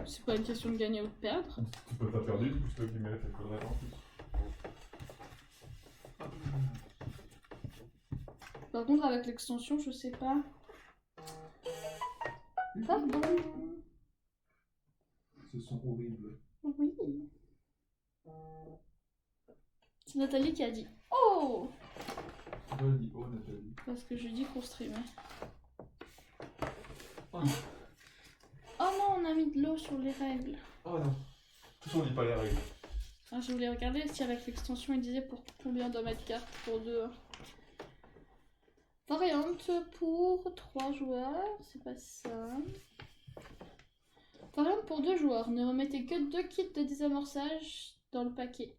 C'est pas une question de gagner ou de perdre. Tu peux pas perdu, c'est toi qui mets la connerie en plus. Par contre, avec l'extension, je sais pas. Pardon. Ce sont horribles. Oui. C'est Nathalie qui a dit oh, Pourquoi elle dit oh Nathalie? parce que je dis qu'on streamait. Oh. Oh non, on a mis de l'eau sur les règles. Oh non. Tout ça on lit pas les règles. Ah, je voulais regarder si avec l'extension il disait pour combien de mètres cartes pour 2. Variante pour 3 joueurs, c'est pas ça. Variante pour 2 joueurs, ne remettez que 2 kits de désamorçage dans le paquet.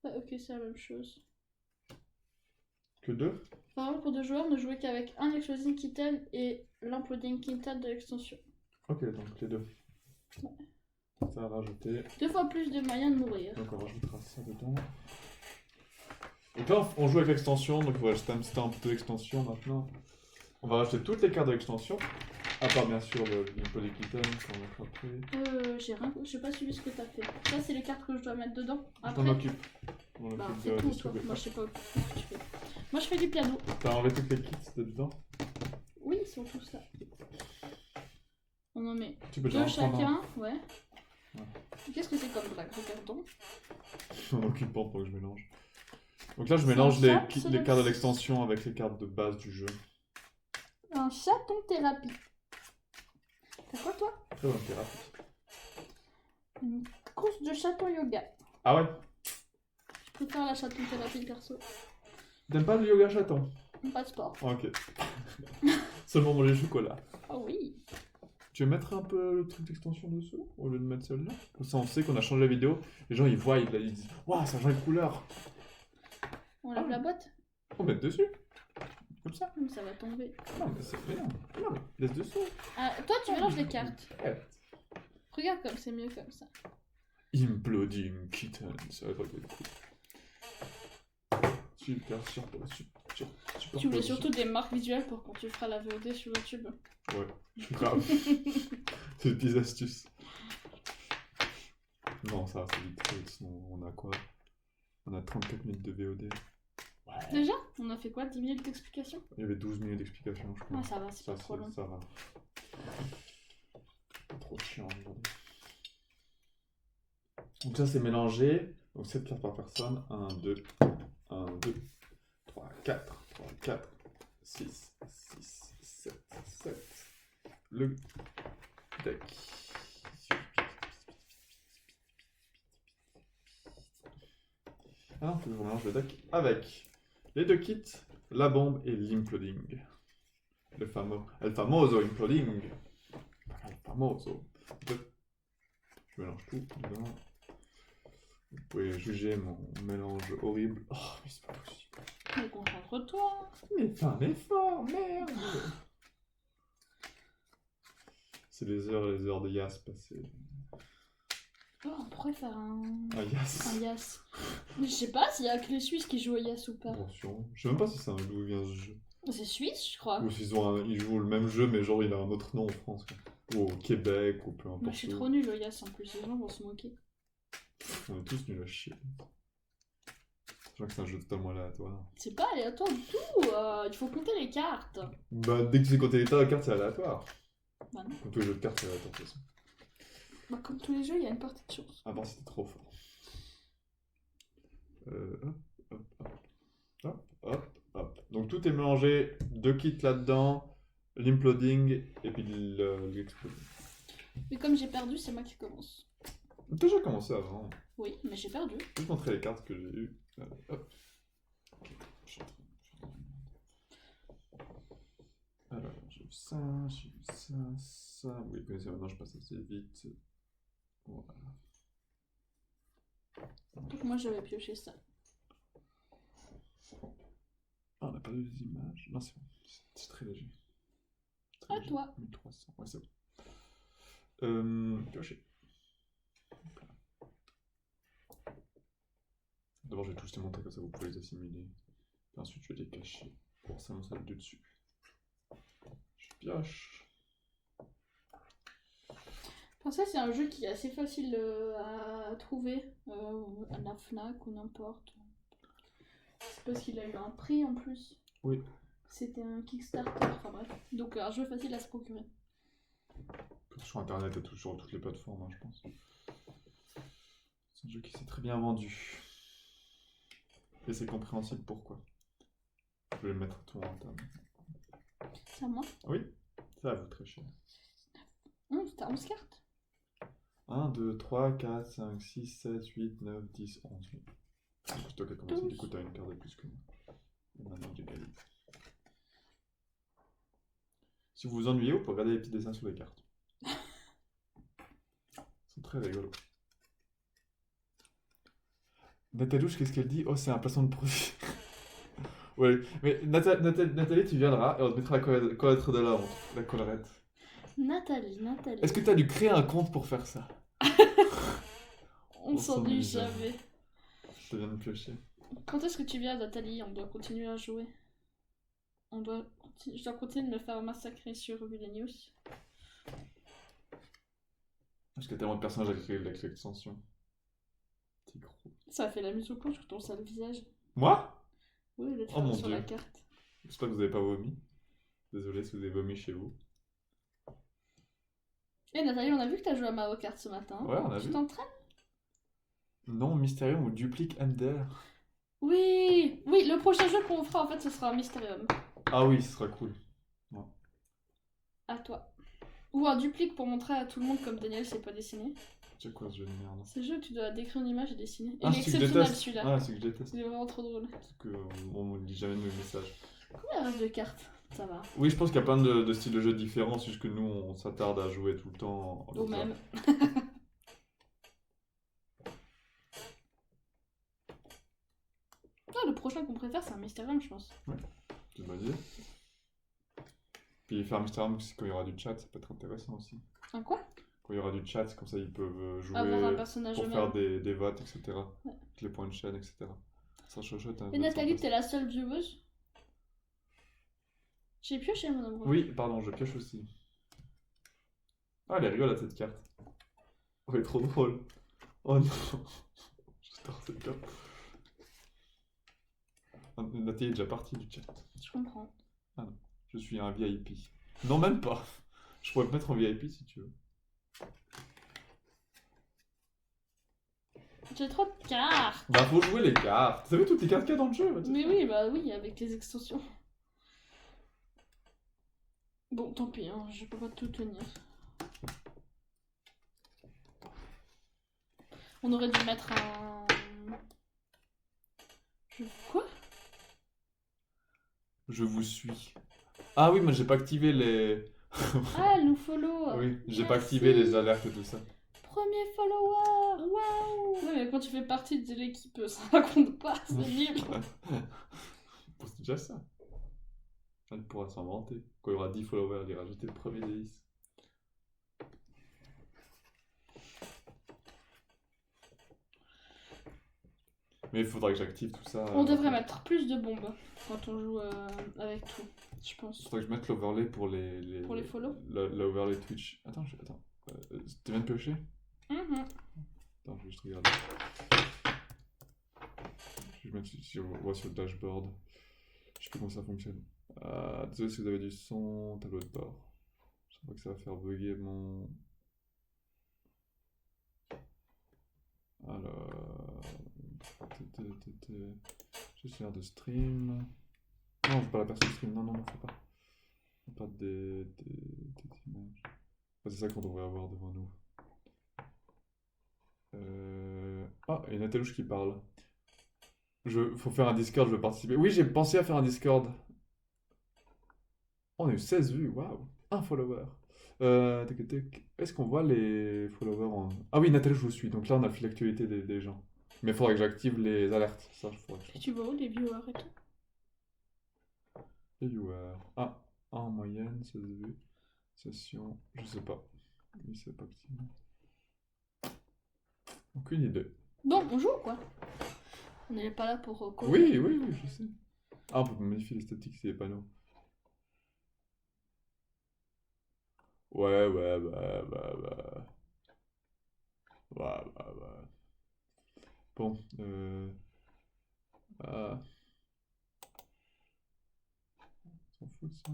Ouais, ok, c'est la même chose. Que deux? Variante pour 2 joueurs, ne jouez qu'avec un Exploding Kitten et l'Imploding Kitten de l'extension. Ok, donc les deux. Ça a rajouté. 2 fois plus de moyens de mourir. Donc on rajoutera ça dedans. Donc là on joue avec l'extension, donc voilà, je t'ai un peu l'extension maintenant. On va rajouter toutes les cartes de l'extension. À part bien sûr le Kitten qu'on va frapper. J'ai rien, je sais pas suivi ce que t'as fait. Ça, c'est les cartes que je dois mettre dedans. Je Après, m'en occupe. Je m'en bah, occupe c'est de tout, toi. distribuer. Moi, je sais pas ce que tu fais. Moi, je fais du piano. T'as enlevé toutes les kits de dedans? Oui, ils sont tous ça. On en met Tu peux déjà 2 en prendre un. chacun, ouais. Ouais. Qu'est-ce que c'est comme blague? Regardons. Je m'en occupe pas pour que je mélange. Donc là je C'est mélange un les chat, cartes de l'extension avec les cartes de base du jeu. Un chaton thérapie. T'as quoi, toi? Très bonne thérapie. Une course de chaton yoga. Ah ouais? Je préfère la chaton thérapie perso. T'aimes pas le yoga chaton? Pas de sport. Ok. Seulement manger le chocolat. Ah oui. Tu veux mettre un peu le truc d'extension dessous au lieu de mettre celle-là? Comme ça on sait qu'on a changé la vidéo. Les gens ils voient, ils disent waouh, ça change de couleur. On lève la boîte? On met dessus. Comme ça. Ça va tomber. Non mais c'est bien. Non mais laisse dessous. Ah, toi, tu mélanges les cartes. Ouais. Regarde comme c'est mieux comme ça. Imploding Kitten, ça va être cool. Super, super. Tu voulais surtout des marques visuelles pour quand tu feras la VOD sur YouTube. Ouais, grave. C'est des petites astuces. Non, ça c'est vite fait, sinon on a quoi? On a 34 minutes de VOD. Ouais. Déjà? On a fait quoi? 10 minutes d'explication? Il y avait 12 minutes d'explication, je crois. Ah, ça va, c'est pas trop long. Ça va. Pas trop chiant aujourd'hui. Donc ça c'est mélangé. Donc 7 cartes par personne. 1, 2, 1, 2, 3, 4, 3, 4, 6, 6, 7, 7. Le deck. Ah non, faut que je mélange le deck avec les deux kits, la bombe et l'imploding. El famoso imploding. famoso. En fait, je mélange tout dedans. Vous pouvez juger mon mélange horrible. Oh, mais c'est pas possible. Mais concentre-toi. Mais fais un effort, merde! C'est les heures de Yas passées. Oh, on pourrait faire un Yas. Yas. Mais je sais pas s'il y a que les Suisses qui jouent au Yas ou pas. Attention. Je sais même pas si c'est un d'où vient ce jeu. C'est suisse, je crois. Ou s'ils ils jouent le même jeu, mais genre il a un autre nom en France. Quoi. Ou au Québec, ou peu importe. Moi, je suis où. trop nulle au Yas en plus. Les gens vont se moquer. On est tous nuls à chier. Je crois que c'est un jeu totalement aléatoire. C'est pas aléatoire du tout. Il faut compter les cartes. Bah, dès que tu sais compter l'état, la carte c'est aléatoire. Bah non. Comme tous les jeux de cartes, c'est aléatoire de toute façon. Bah, comme tous les jeux, il y a une partie de chance. À part si t'es trop fort. Hop, hop, hop. Hop, hop, hop. Donc tout est mélangé, 2 kits là-dedans, l'imploding et puis l'exploding. Mais comme j'ai perdu, c'est moi qui commence. On a déjà commencé avant. Oui, mais j'ai perdu. Je vais te montrer les cartes que j'ai eues. Hop. Alors, j'ai eu ça, ça. Vous les connaissez maintenant, je passe assez vite. Voilà. Donc moi, j'avais pioché ça. Ah, on n'a pas eu les images. Non, c'est bon. C'est très léger. À toi. 1300. Ouais, c'est bon. Piocher. D'abord, je vais tous les montrer comme ça, vous pouvez les assimiler. Et ensuite, je vais les cacher pour s'annoncer le dessus. Je pioche. Enfin, ça, c'est un jeu qui est assez facile à trouver à la Fnac ou n'importe. C'est parce qu'il a eu un prix en plus. Oui. C'était un Kickstarter, enfin bref. Donc un jeu facile à se procurer. Sur internet et sur toutes les plateformes, hein, je pense. C'est un jeu qui s'est très bien vendu. Et c'est compréhensible pourquoi. Je vais le mettre tout en table. C'est à moi. Oui, ça va vous très cher. T'as 11 cartes. 1, 2, 3, 4, 5, 6, 7, 8, 9, 10, 11. Oui. C'est toi qui as commencé, du coup t'as une carte de plus que moi. Et maintenant j'égalise. Si vous vous ennuyez, vous pouvez regarder les petits dessins sur les cartes. Ils sont très rigolos. Natalouche, qu'est-ce qu'elle dit? Oh, c'est un placement de produit. Oui, mais Nathalie, tu viendras et on te mettra la collerette de la honte. La collerette. Nathalie. Est-ce que tu as dû créer un compte pour faire ça? On s'ennuie jamais. Je viens de piocher. Quand est-ce que tu viens, Nathalie? On doit continuer à jouer. Je dois continuer de me faire massacrer sur Vilenius. Parce que tellement de personnages avec l'extension. Petit gros. Ça a fait la mise au point sur ton sale visage. Moi? Oui, le Oh mon sur Dieu. la carte. J'espère que vous n'avez pas vomi. Désolé si vous avez vomi chez vous. Eh Nathalie, on a vu que t'as joué à Mario Kart ce matin. Ouais, on a vu. Tu t'entraînes? Non, Mysterium ou Duplique Ender. Oui, le prochain jeu qu'on fera en fait ce sera un Mysterium. Ah oui, ce sera cool. Ouais. À toi. Ou un duplique pour montrer à tout le monde comme Daniel sait pas dessiner. C'est quoi ce jeu de merde? C'est le jeu où tu dois décrire une image et dessiner. Ah, Il est c'est que je exceptionnel déteste. celui-là. Ah, c'est que je déteste. Il est vraiment trop drôle. Parce qu'on me dit jamais de mes messages. Combien il reste de cartes? Ça va. Oui, je pense qu'il y a plein de styles de jeux différents, c'est juste que nous, on s'attarde à jouer tout le temps. Au même. Ah, le prochain qu'on préfère, c'est un Mysterium, je pense. C'est une bonne idée. Puis faire un Mysterium quand il y aura du chat, ça peut être intéressant aussi. Un quoi? Quand il y aura du chat, comme ça ils peuvent jouer Avoir un personnage pour eux-mêmes. faire des votes, etc. Ouais. Avec les points de chaîne, etc. Ça sera chouette. Et Nathalie, t'es la seule vieweuse? J'ai pioché mon amour. Oui, pardon, je pioche aussi. Ah, elle est rigolote cette carte. Oh, elle est trop drôle. Oh non. J'adore cette carte. Nathalie est déjà partie du chat. Je comprends. Ah non, je suis un VIP. Non, même pas. Je pourrais te mettre en VIP si tu veux. J'ai trop de cartes. Bah, faut jouer les cartes. Vous savez toutes les cartes qu'il y a dans le jeu? Mais oui, bah oui, avec les extensions. Bon, tant pis, hein, je peux pas tout tenir. On aurait dû mettre un... Quoi? Je vous suis. Ah oui, mais j'ai pas activé les... Ah, nous follow. Oui, j'ai pas activé les alertes et tout ça. Premier follower. Waouh. Ouais, mais quand tu fais partie de l'équipe, ça compte pas, c'est nul. C'est déjà ça. Elle pourra s'en vanter. Quand il y aura 10 followers, il ira rajouter le premier des 10. Mais il faudra que j'active tout ça. On devrait mettre plus de bombes quand on joue avec tout, je Il pense. faudrait que je mette l'overlay pour les... Pour les follow. L'overlay Twitch. Attends, tu viens de piocher? Mhm. Attends, je vais juste regarder. Je vais mettre si on voit sur le dashboard. Je sais pas comment ça fonctionne. Désolé si vous avez du son, tableau de bord. Je crois que ça va faire bugger mon... Alors... Gestionnaire de stream... Non, je veux pas la personne stream. Non, faut pas. Pas des images. C'est ça qu'on devrait avoir devant nous. Ah, il y a Natalouche qui parle. Faut faire un Discord, je veux participer. Oui, j'ai pensé à faire un Discord. Oh, on a eu 16 vues, waouh. Un follower. Est-ce qu'on voit les followers en... Ah oui, Nathalie, je vous suis. Donc là, on a fait l'actualité des gens. Mais il faudrait que j'active les alertes. Ça, faudrait que je Et tu vois où les viewers et tout? Les viewers. Ah, en moyenne, 16 vues. Session, je sais pas. Il s'est pas activé. Aucune idée. Bon, on joue quoi? On n'est pas là pour Oui, je sais. Ah, on peut modifier l'esthétique, c'est les panneaux. Ouais. Bon, Ah, on s'en fout de ça.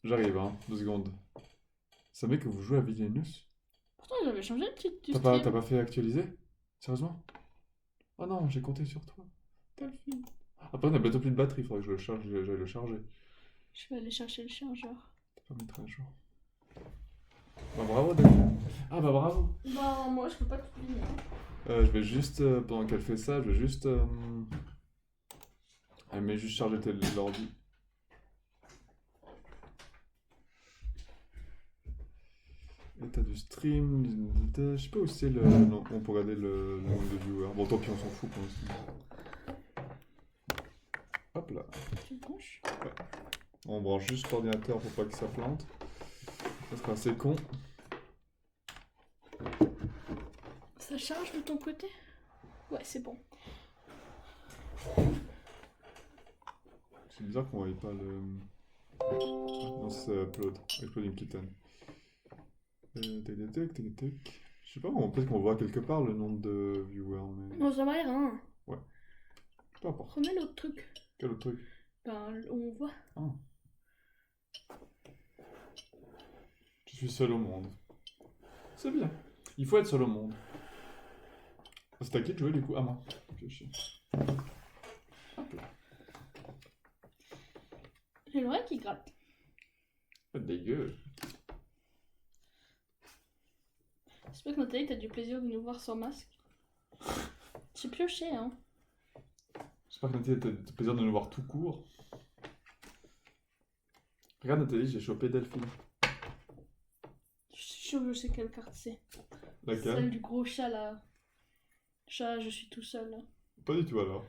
J'arrive, hein, 2 secondes. Ça met que vous jouez à Villainus? Pourtant, j'avais changé le titre du T'as stream. pas fait actualiser? Sérieusement? Oh non, j'ai compté sur toi. Delphine. Après, on a bientôt plus de batterie, faudrait que je le charge, j'aille le charger. Je vais aller chercher le chargeur. Pas mettre à jour. Bah bravo Delphine. Ah bah bravo. Bah, moi, je peux pas tout finir. Je vais juste, pendant qu'elle fait ça, je vais juste... Elle met juste charger l'ordi. État du stream, je sais pas où c'est on peut regarder le nombre de viewers. Bon, tant pis, on s'en fout pour l'instant. Hop là. Tu branches? On branche juste l'ordinateur pour pas que ça plante. Ça sera assez con. Ça charge de ton côté? Ouais, c'est bon. C'est bizarre qu'on voyait pas le... Non, c'est Upload. Uploading Kitten. Tac. Je sais pas, peut-être qu'on voit quelque part le nombre de viewers, mais... Non, ça va l'air, hein. Ouais. Peu importe. Remets l'autre truc. Quel autre truc? Ben, où on voit. Ah. Je suis seul au monde. C'est bien. Il faut être seul au monde. C'est à qui de jouer du coup? Ah moi. Ok, chier. Hop là. J'ai l'oreille qui gratte. Dégueu. J'espère que Nathalie, t'as du plaisir de nous voir sans masque. J'ai pioché, hein. J'espère que Nathalie a le plaisir de nous voir tout court. Regarde Nathalie, j'ai chopé Delphine. Je suis sûre que je sais quelle carte c'est. Laquelle? Celle du gros chat là. Chat, je suis tout seul. Là. Pas du tout alors.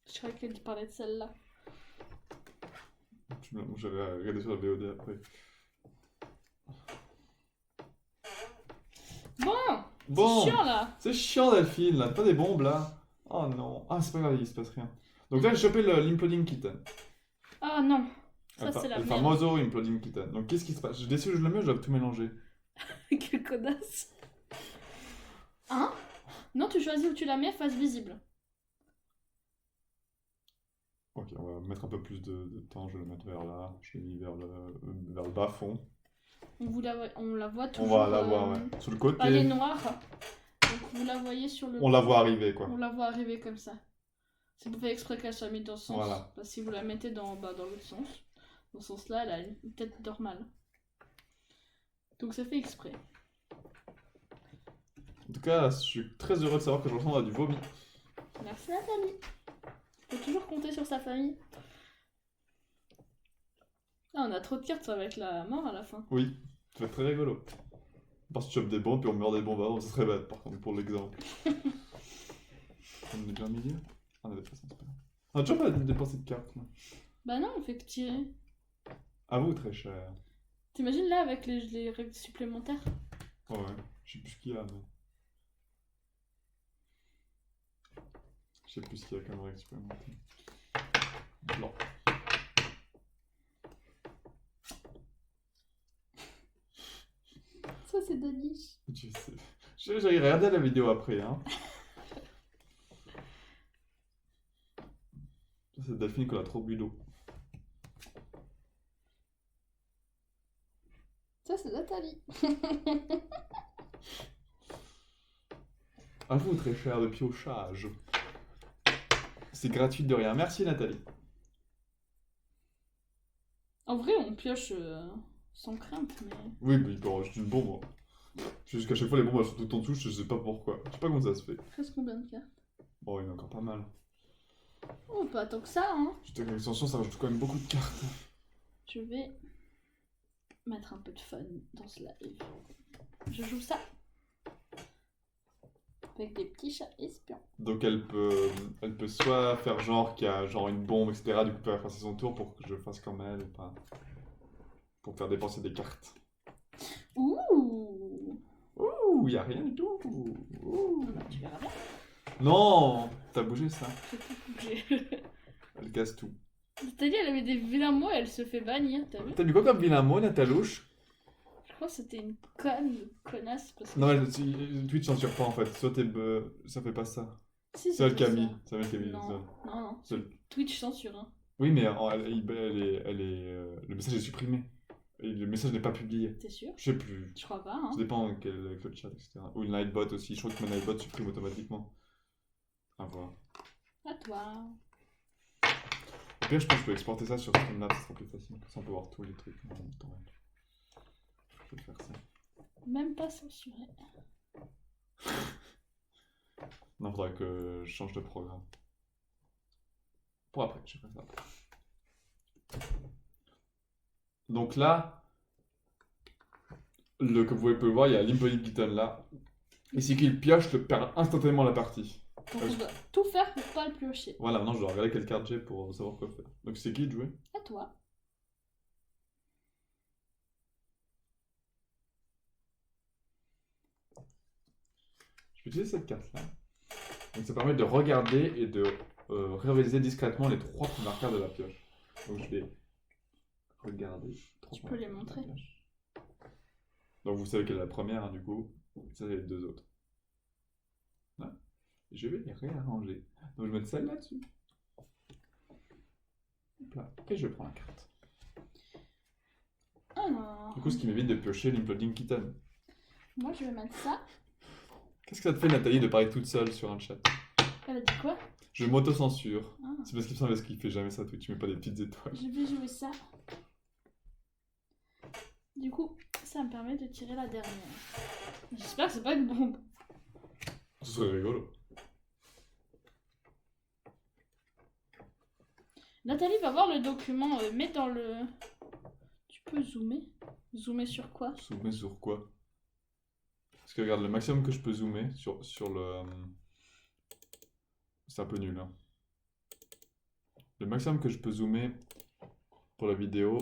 Je croyais qu'elle parlait de celle-là. J'avais regardé sur la VOD après. Bon, c'est chiant là. C'est chiant Delphine là, pas des bombes là. Oh non. Ah c'est pas grave, il se passe rien. Donc là j'ai chopé l'Imploding Kitten. Ah non. Ça c'est la le merde. famoso Imploding Kitten. Donc qu'est-ce qui se passe? Je décide que je le mets, je dois tout mélanger. Quelle connasse. Hein? Non, tu choisis où tu la mets face visible. Ok, on va mettre un peu plus de temps, je vais le mettre vers là, je l'ai mis vers le bas fond. On la voit toujours. On va la voir, ouais. Sur le côté. Elle est noire. Donc vous la voyez sur le... On la voit arriver, quoi. On la voit arriver comme ça. C'est pour faire exprès qu'elle soit mise dans ce sens. Voilà. Parce que si vous la mettez dans l'autre sens, dans ce sens-là, elle a une tête normale. Donc ça fait exprès. En tout cas, je suis très heureux de savoir que je ressemble à du vomi. Merci Nathalie. Faut toujours compter sur sa famille. Ah, on a trop de cartes, ça va être la mort à la fin. Oui, ça va être très rigolo. Parce que tu chopes des bombes, puis on meurt des bombes avant, ça serait bête par contre, pour l'exemple. On est déjà au milieu? On a des façons, c'est pas grave. On a toujours pas dépensé de cartes, là. Bah non, on fait que tirer. À vous, très cher. T'imagines là avec les règles supplémentaires? Ouais, je sais plus ce qu'il y a, mais. Je sais plus ce qu'il y a comme règle supplémentaire. Blanc. Ça, c'est Danish. Je sais. J'ai regardé la vidéo après, hein. Ça, c'est Delphine qu'on a trop bu d'eau. Ça, c'est Nathalie. À vous, très cher, de piochage. C'est gratuit de rien. Merci, Nathalie. En vrai, on pioche sans crainte, mais... Oui, mais il peut en rajouter une bombe. Hein. Jusqu'à chaque fois, les bombes elles sont tout en touche, je sais pas pourquoi. Je sais pas comment ça se fait. Presque combien de cartes? Bon, il y en a encore pas mal. Oh, pas tant que ça, hein. Je te dis l'extension, ça rajoute quand même beaucoup de cartes. Je vais mettre un peu de fun dans ce live. Je joue ça. Avec des petits chats espions. Donc elle peut soit faire genre qu'il y a genre une bombe, etc. Du coup, elle peut passer son tour pour que je fasse comme elle ou pas. Pour faire dépenser des cartes. Ouh. Ouh, y a rien du tout. Ouh. Bah, tu verras bien. Non, t'as bougé ça. J'ai tout bougé. Elle casse tout. Nathalie, elle avait des vilains mots et elle se fait bannir, t'as vu? T'as vu quoi comme vilain mot, Natalouche? Je crois que c'était une connasse. Parce que Non, Twitch censure pas en fait. Soit ça fait pas ça. si, C'est elle c'était qui a ça. mis. C'est elle qui a mis. Non, non. Seul. Twitch censure, hein. Oui, mais le message est supprimé. Et le message n'est pas publié. T'es sûr? Je sais plus. Je crois pas, hein. Ça dépend avec le chat, etc. Ou le Nightbot aussi. Je crois que le Nightbot supprime automatiquement. À voir. À toi. Au pire, je pense que je peux exporter ça sur Streamlabs, ça sera plus facile. Comme ça, on peut voir tous les trucs en même temps. Je vais faire ça. Même pas censuré. Non, faudrait que je change de programme. Pour après, je ferai ça après. Donc là, que vous pouvez le voir, il y a Limpoline Kitten là. Et si qu'il pioche, je perd instantanément la partie. Donc on doit tout faire pour pas le piocher. Voilà, maintenant je dois regarder quelle carte j'ai pour savoir quoi faire. Donc c'est qui de jouer? À toi. Je vais utiliser cette carte là. Donc ça permet de regarder et de réaliser discrètement les 3 premières cartes de la pioche. Donc je vais regarder. Tu peux les montrer. Donc vous savez quelle est la première, hein, du coup. Ça, c'est les 2 autres. Là. Je vais les réarranger. Donc je vais mettre celle là-dessus. Hop là. Et je prends la carte. Alors, Du coup, ce qui m'évite de piocher l'Imploding Kitten. moi je vais mettre ça. Qu'est-ce que ça te fait, Nathalie, de parler toute seule sur un chat? Elle a dit quoi? Je m'auto-censure. Ah, C'est parce qu'il fait jamais ça, toi. Tu mets pas des petites étoiles. je vais jouer ça. Du coup, ça me permet de tirer la dernière. J'espère que c'est pas une bombe. Ce serait rigolo. Nathalie va voir le document, mets dans le... Tu peux zoomer? Zoomer sur quoi? Zoomer sur quoi? Parce que regarde, le maximum que je peux zoomer sur le... C'est un peu nul, hein. Le maximum que je peux zoomer pour la vidéo...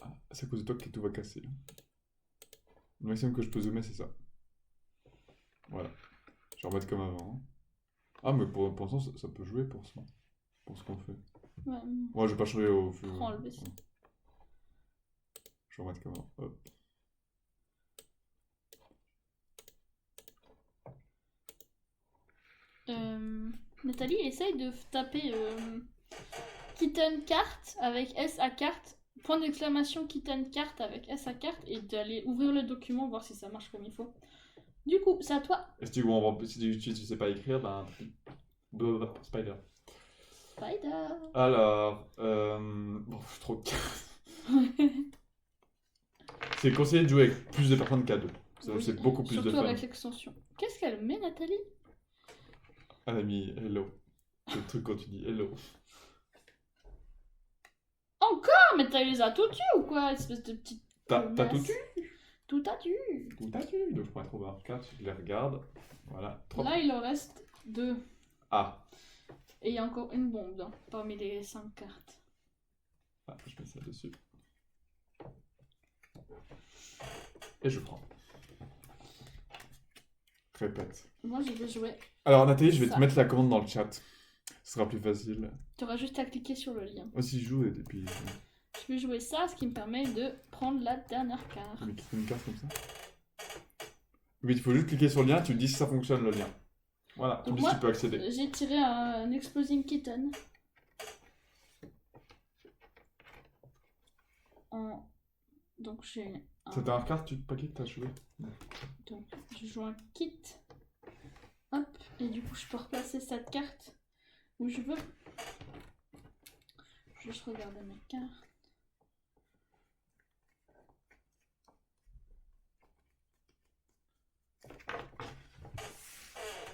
Ah, c'est à cause de toi que tout va casser. Le maximum que je peux zoomer, c'est ça. Voilà. Je vais remettre comme avant. Hein. Ah, mais pour l'instant, ça peut jouer pour ça. Pour ce qu'on fait. Ouais. Moi, je vais pas changer au fur. Prends le baisser. Je vais remettre comme avant. Hop. Nathalie essaye de taper Kitten carte avec S à carte, point d'exclamation Kitten carte avec S à carte et d'aller ouvrir le document, voir si ça marche comme il faut. Du coup, c'est à toi. Et si tu sais pas écrire, ben. Spider. Spider. Alors. Bon, je suis trop de cartes. C'est conseillé de jouer avec plus de personnes qu'à 2. Ça, Oui, c'est beaucoup plus de surtout fun. avec l'extension. Qu'est-ce qu'elle met, Nathalie? Elle a mis hello. C'est le truc quand tu dis hello. encore? Mais t'as les as tout tués ou quoi? Espèce de petite. T'as tout connasse. tué? Tout a tué. Tout a tué. Donc je prends un trou barre 4, je les regarde. Voilà. 3. Là, il en reste 2. Ah. Et il y a encore une bombe parmi les 5 cartes. Ah, je mets ça dessus. Et je prends. Répète. Moi, je vais jouer. Alors Nathalie, je vais Ça. te mettre la commande dans le chat. Ce sera plus facile. Tu auras juste à cliquer sur le lien. Aussi je joue et puis... Je vais jouer ça, ce qui me permet de prendre la dernière carte. Mais clique une carte comme ça. Oui, il faut juste cliquer sur le lien, tu me dis si ça fonctionne le lien. Voilà, tu me Donc dis moi, si tu peux accéder. j'ai tiré un Exploding Kitten. Donc j'ai un... C'était un carte, tu paquet que t'as joué. Donc je joue un kit. Hop, et du coup je peux replacer cette carte où je veux. Juste regarder mes cartes.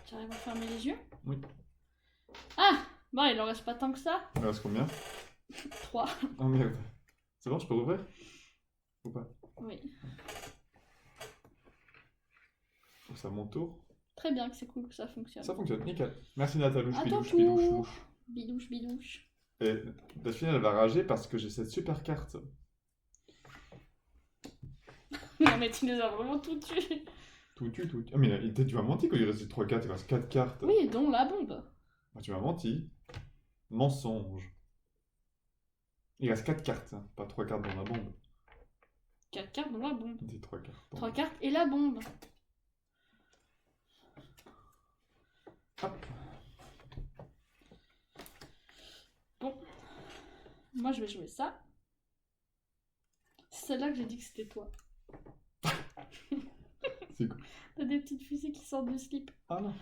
Tu arrives à fermer les yeux? Oui. Ah! Bon, il en reste pas tant que ça. Il reste combien? 3. Oh merde. C'est bon, je peux ouvrir? Ou pas? Oui. C'est à mon tour. Très bien, que c'est cool que ça fonctionne. Ça fonctionne, nickel. Merci Nathalie, À ton bidouche, bidouche, tour. louche. Bidouche, bidouche. Et Delphine, elle va rager parce que j'ai cette super carte. Non mais tu nous as vraiment tout tué. Tout tu, tout tu. Ah mais tu m'as menti quand il restait 3 cartes, il reste 4 cartes. Oui, dont la bombe. Ah, tu m'as menti. Mensonge. Il reste 4 cartes, hein, pas 3 cartes dans la bombe. 4 cartes dans la bombe. Dis 3 cartes. 3 cartes et la bombe. Hop. Bon. Moi je vais jouer ça. C'est celle-là que j'ai dit que c'était toi. C'est cool. T'as des petites fusées qui sortent du slip. Ah non.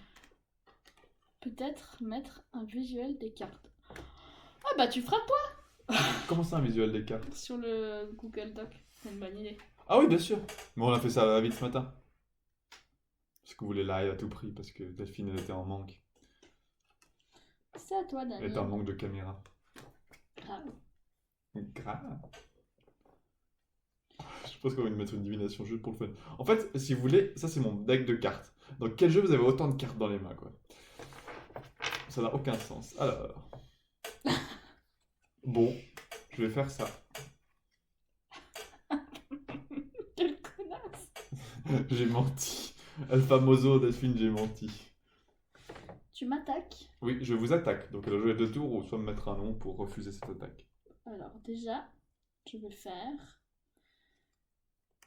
Peut-être mettre un visuel des cartes. Ah bah tu feras toi Comment ça un visuel des cartes? sur le Google Doc. C'est une bonne idée. Ah oui, bien sûr. Mais on a fait ça vite ce matin. Parce qu'on voulait live à tout prix, parce que Delphine elle était en manque. C'est à toi, Elle Daniel. était en manque de caméra. Grave. Grave. Je pense qu'on va lui mettre une divination juste pour le fun. En fait, si vous voulez, ça c'est mon deck de cartes. Dans quel jeu vous avez autant de cartes dans les mains, quoi? Ça n'a aucun sens. Alors. Bon, je vais faire ça. Quelle connasse. J'ai menti. El famoso Delphine, j'ai menti. Tu m'attaques. Oui, je vous attaque. Donc elle a joué 2 tours ou soit me mettre un nom pour refuser cette attaque. Alors déjà, je vais faire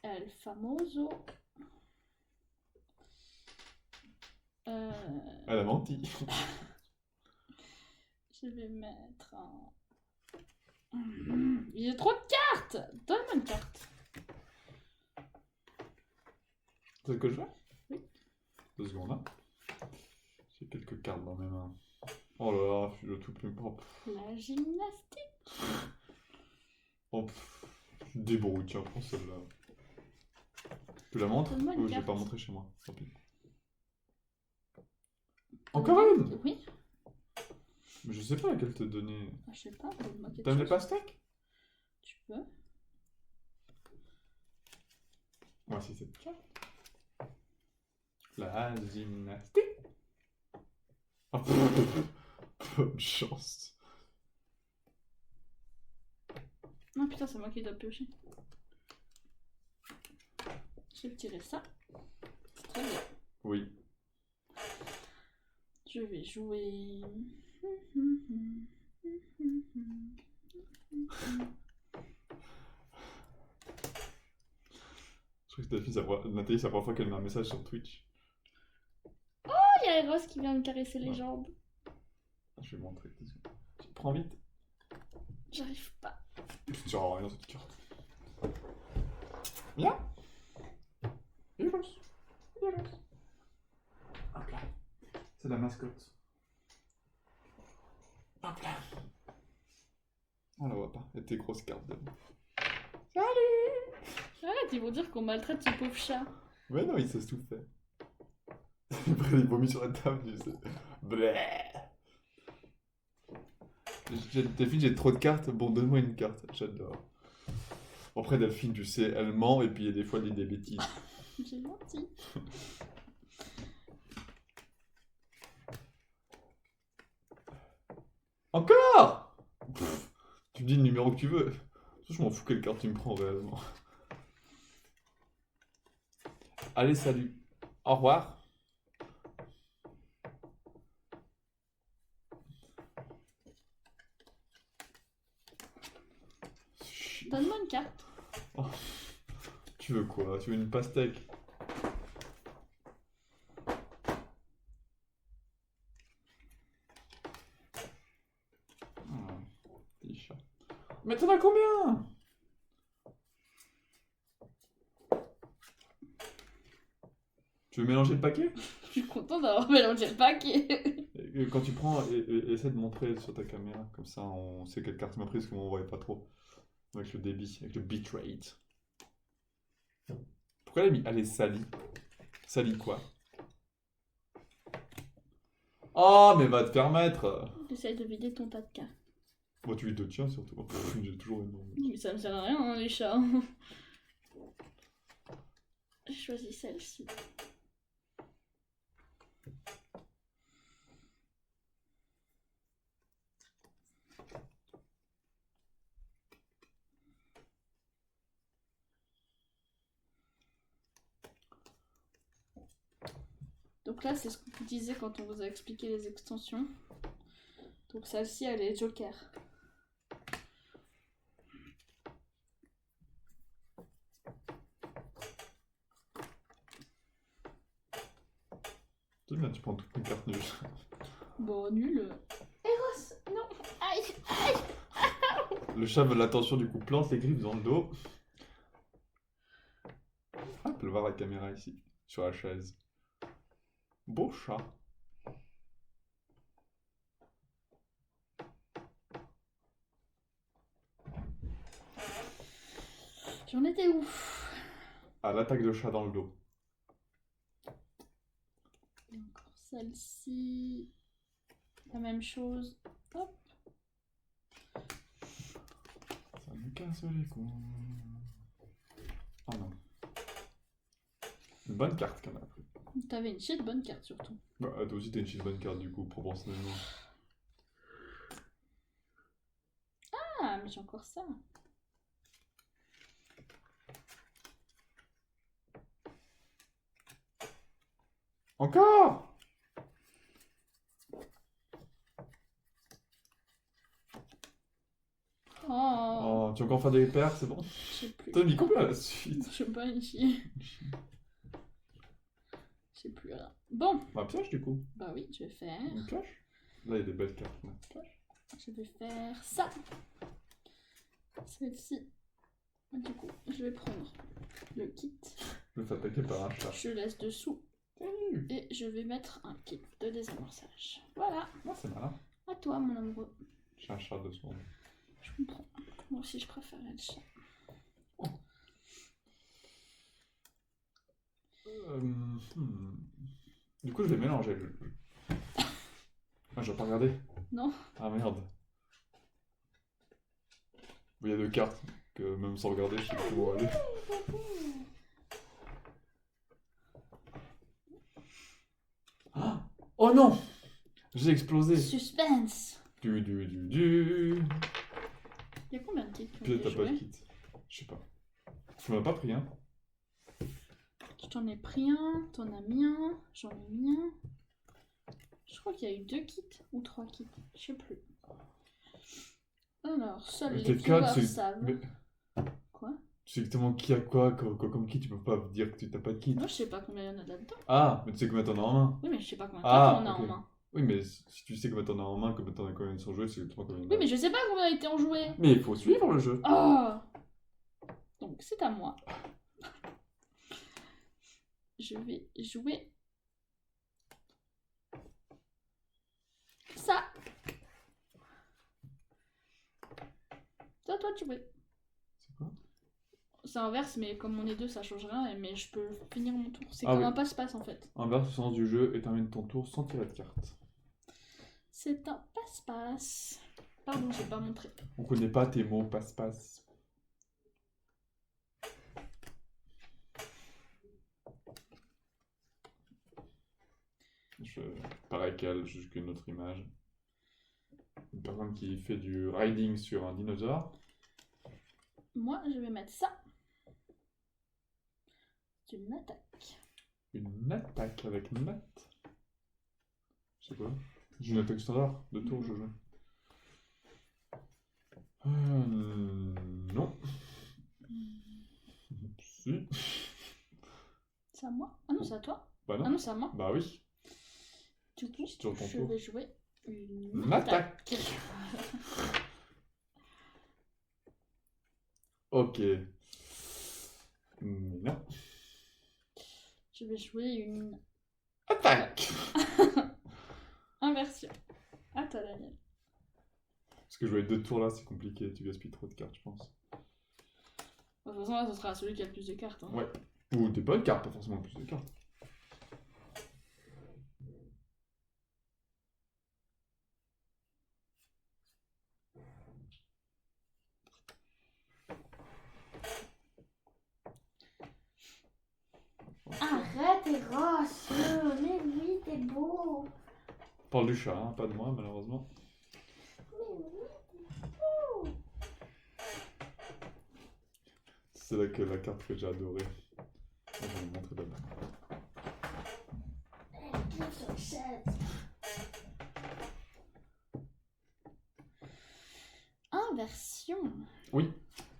El Famoso. Elle a menti. Je vais mettre un... J'ai trop de cartes. Donne-moi une carte. C'est ce que je fais? Oui. 2 secondes là. J'ai quelques cartes dans mes mains. Oh là là, je suis le tout plus propre. La gymnastique. Oh, débrouille, tiens, prends celle-là. Tu la montres? Donne-moi une Ou je vais carte. pas montrer chez moi. Tant pis. Encore une? Oui. Mais je sais pas laquelle te donner. Ah, je sais pas, donne-moi quelque T'aimes les chose. pastèques? Tu peux. Voici cette carte. La gymnastique. Oh, bonne chance. Non, putain, c'est moi qui dois piocher. Je vais tirer ça. C'est très bien. Oui. Je vais jouer... Je crois que Nathalie, c'est la première fois qu'elle met un message sur Twitch. Oh, il y a Eros qui vient me caresser les Ouais. jambes. Je vais montrer. Tu prends vite. J'arrive pas. Tu ne à rien cette carte. Viens. Heroes. Heroes. Hop là. C'est la mascotte. Hop là. On la voit pas. Et tes grosses cartes devant. Arrête, ils vont dire qu'on maltraite ce pauvre chat. Mais non, il sait tout faire. Après, il vomit sur la table, tu sais. Bleh. Delphine, j'ai trop de cartes. Bon, donne-moi une carte. J'adore. Après, Delphine, tu sais, elle ment et puis il y a des fois elle dit des bêtises. J'ai menti. Encore Pff, tu me dis le numéro que tu veux. Je m'en fous quelle carte tu me prends réellement. Allez, salut. Au revoir. Chiant. Donne-moi une carte. Oh, tu veux quoi? Tu veux une pastèque? Hmm, petit chat. Mais t'en as combien? Tu veux mélanger le paquet? Je suis content d'avoir mélangé le paquet. Et quand tu prends, essaie de montrer sur ta caméra, comme ça on sait quelle carte tu m'as prise, parce qu'on voyait pas trop. Avec le débit, avec le bitrate. Pourquoi elle a mis allez, Sally? Sally quoi? Oh, mais va te faire mettre! J'essaye de vider ton tas de cartes. Bon, tu te tiens surtout. J'ai toujours une. Mais ça me sert à rien, hein, les chats. Je choisis celle-ci. Donc là, c'est ce qu'on vous disait quand on vous a expliqué les extensions. Donc celle-ci, elle est Joker. C'est bien, tu prends toutes mes cartes nulles. Bon, nul. Eros, non. Aïe, aïe. Le chat veut l'attention, du coup, plante les griffes dans le dos. Ah, on peut le voir à la caméra ici, sur la chaise. Beau chat. J'en étais où? Ah, l'attaque de chat dans le dos. Et encore celle-ci. La même chose. Hop. Ça me casse les couilles. Oh non. Une bonne carte quand même. T'avais une shit bonne carte surtout. Bah, toi aussi t'as une bonne carte du coup, proportionnellement. Ah, mais j'ai encore ça. Encore! Oh, Oh, tu veux encore faire des paires, c'est bon? je sais plus. T'as mis combien à la suite? Je sais pas ici. Je sais plus rien. Bon, Bah, pioche du coup. bah oui, je vais faire. Une pioche? Là, il y a des belles cartes. Là. Pioche. Je vais faire ça. Celle-ci. Du coup, je vais prendre le kit. Je vais t'attaquer par un chat. Je laisse dessous. Salut! Et je vais mettre un kit de désamorçage. Voilà. Ah, c'est malin. À toi, mon amoureux. J'ai un chat de son. Je comprends. Moi aussi, je préférais le chat. Du coup, je vais mélanger. Ah, j'ai pas regardé. Non. Ah merde. Il y a deux cartes que même sans regarder, je sais pas où aller. Ah oh non! J'ai explosé. Suspense. Du. Il y a combien de kits qui ont Puis été t'as pas de joués? kit. Je sais pas. Tu m'en as pas pris un? Je t'en ai pris un, t'en as mis un, j'en ai mis un. Je crois qu'il y a eu 2 kits ou 3 kits, je sais plus. Alors, seuls Mais les t'es viewers quatre, savent. mais Quoi? tu sais exactement qui a quoi comme kit, tu peux pas dire que tu t'as pas de kit. Moi, je sais pas combien il y en a là-dedans. Ah, mais tu sais combien t'en as en main. Oui, mais je sais pas combien de Ah, kits on a en ok. main. Oui, mais si tu sais combien t'en as en main, combien sont joués, c'est exactement combien. Oui, mais je sais pas combien a été en joué. Mais il faut suivre le jeu. Oh! Donc, c'est à moi. Je vais jouer ça. C'est à toi de jouer. C'est quoi? C'est inverse, mais comme on est deux, ça change rien. Mais je peux finir mon tour. C'est Ah comme oui. un passe-passe en fait. Inverse le sens du jeu et termine ton tour sans tirer de carte. C'est un passe-passe. Pardon, j'ai pas montré. On connaît pas tes mots passe-passe. Pareil qu'elle, juste qu'une autre image. Une personne qui fait du riding sur un dinosaure. Moi, je vais mettre ça. C'est une attaque. Une attaque avec note. Je sais pas. J'ai une attaque standard de tour, je joue. Non. Si. C'est à moi? Ah non, c'est à toi? Bah Ah non. non, c'est à moi. Bah oui. Du coup, C'est toujours ton je tour. vais jouer une Une attaque. Ok. Non. Je vais jouer une Attaque. inversion. À toi, Daniel. Parce que jouer 2 tours là, c'est compliqué. Tu gaspilles trop de cartes, je pense. De toute façon, là, ce sera celui qui a le plus de cartes. Hein. Ouais. Ou des bonnes cartes, pas forcément plus de cartes. Arrête, Eros. Mais oui, t'es beau. Parle du chat, hein, pas de moi, malheureusement. Mais oui, t'es beau. C'est là que la carte que j'ai adorée. Je vais vous montrer d'abord. Elle est sur chaise. Inversion. Oui.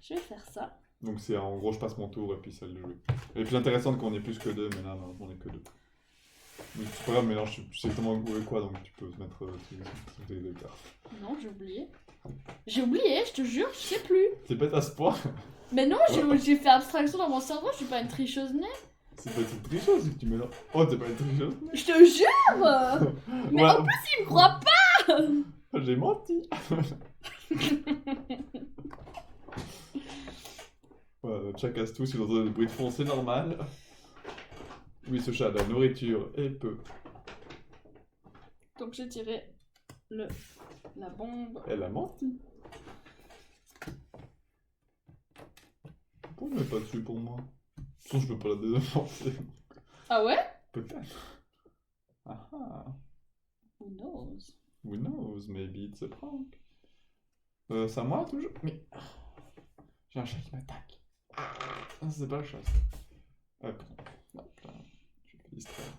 Je vais faire ça. Donc c'est en gros, je passe mon tour et puis celle de jouer. Elle est plus intéressante qu'on ait plus que 2, mais là, non, on est que 2. Mais c'est pas grave, mais non, tu sais exactement où et quoi, donc tu peux te mettre sur tes 2 cartes. Non, j'ai oublié. J'ai oublié, je te jure, je sais plus. C'est bête à ce point. Mais non, j'ai fait abstraction dans mon cerveau, je suis pas une tricheuse née. C'est pas une tricheuse si tu mets là. Oh, t'es pas une tricheuse. Je te jure. Mais Ouais, en plus, il me croit pas. j'ai menti. Voilà, notre chat casse tout, si vous entendez le bruit de fond, c'est normal. Oui, ce chat a de la nourriture et peu. Donc j'ai tiré la bombe. Elle a menti. Pourquoi on met pas dessus pour moi? De toute façon, je peux pas la désamorcer. Ah ouais? Peut-être. Ah ah. Who knows? Who knows? Maybe it's a prank. C'est à moi toujours? Mais. J'ai un chat qui m'attaque. Ah, c'est pas le chat. Hop. Hop là. Je vais me distraire.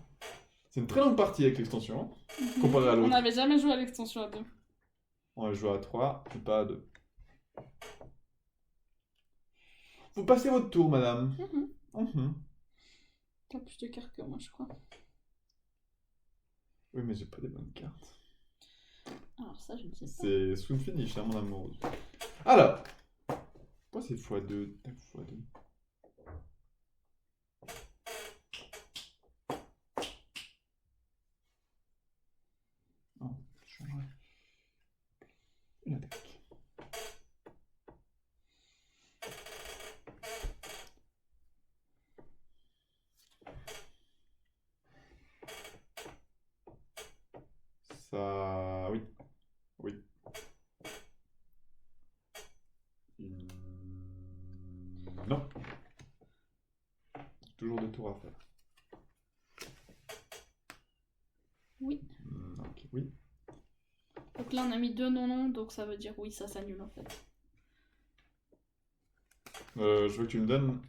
C'est une très longue partie avec l'extension. Comparé à On l'autre. n'avait jamais joué à l'extension à deux. On va jouer à 3 et pas à 2. Vous passez votre tour, madame. T'as plus de cartes que moi, je crois. Oui, mais j'ai pas des bonnes cartes. Alors ça, je ne sais pas. C'est soon finish, hein, mon amour. Alors. Pourquoi c'est x2? x2. Oh, je changerai. Une attaque. Ça... Oui. Oui. Non. Toujours des tours à faire. Oui. Ok, oui. Donc là, on a mis 2 non-non, donc ça veut dire oui, ça s'annule en fait. Je veux que tu me donnes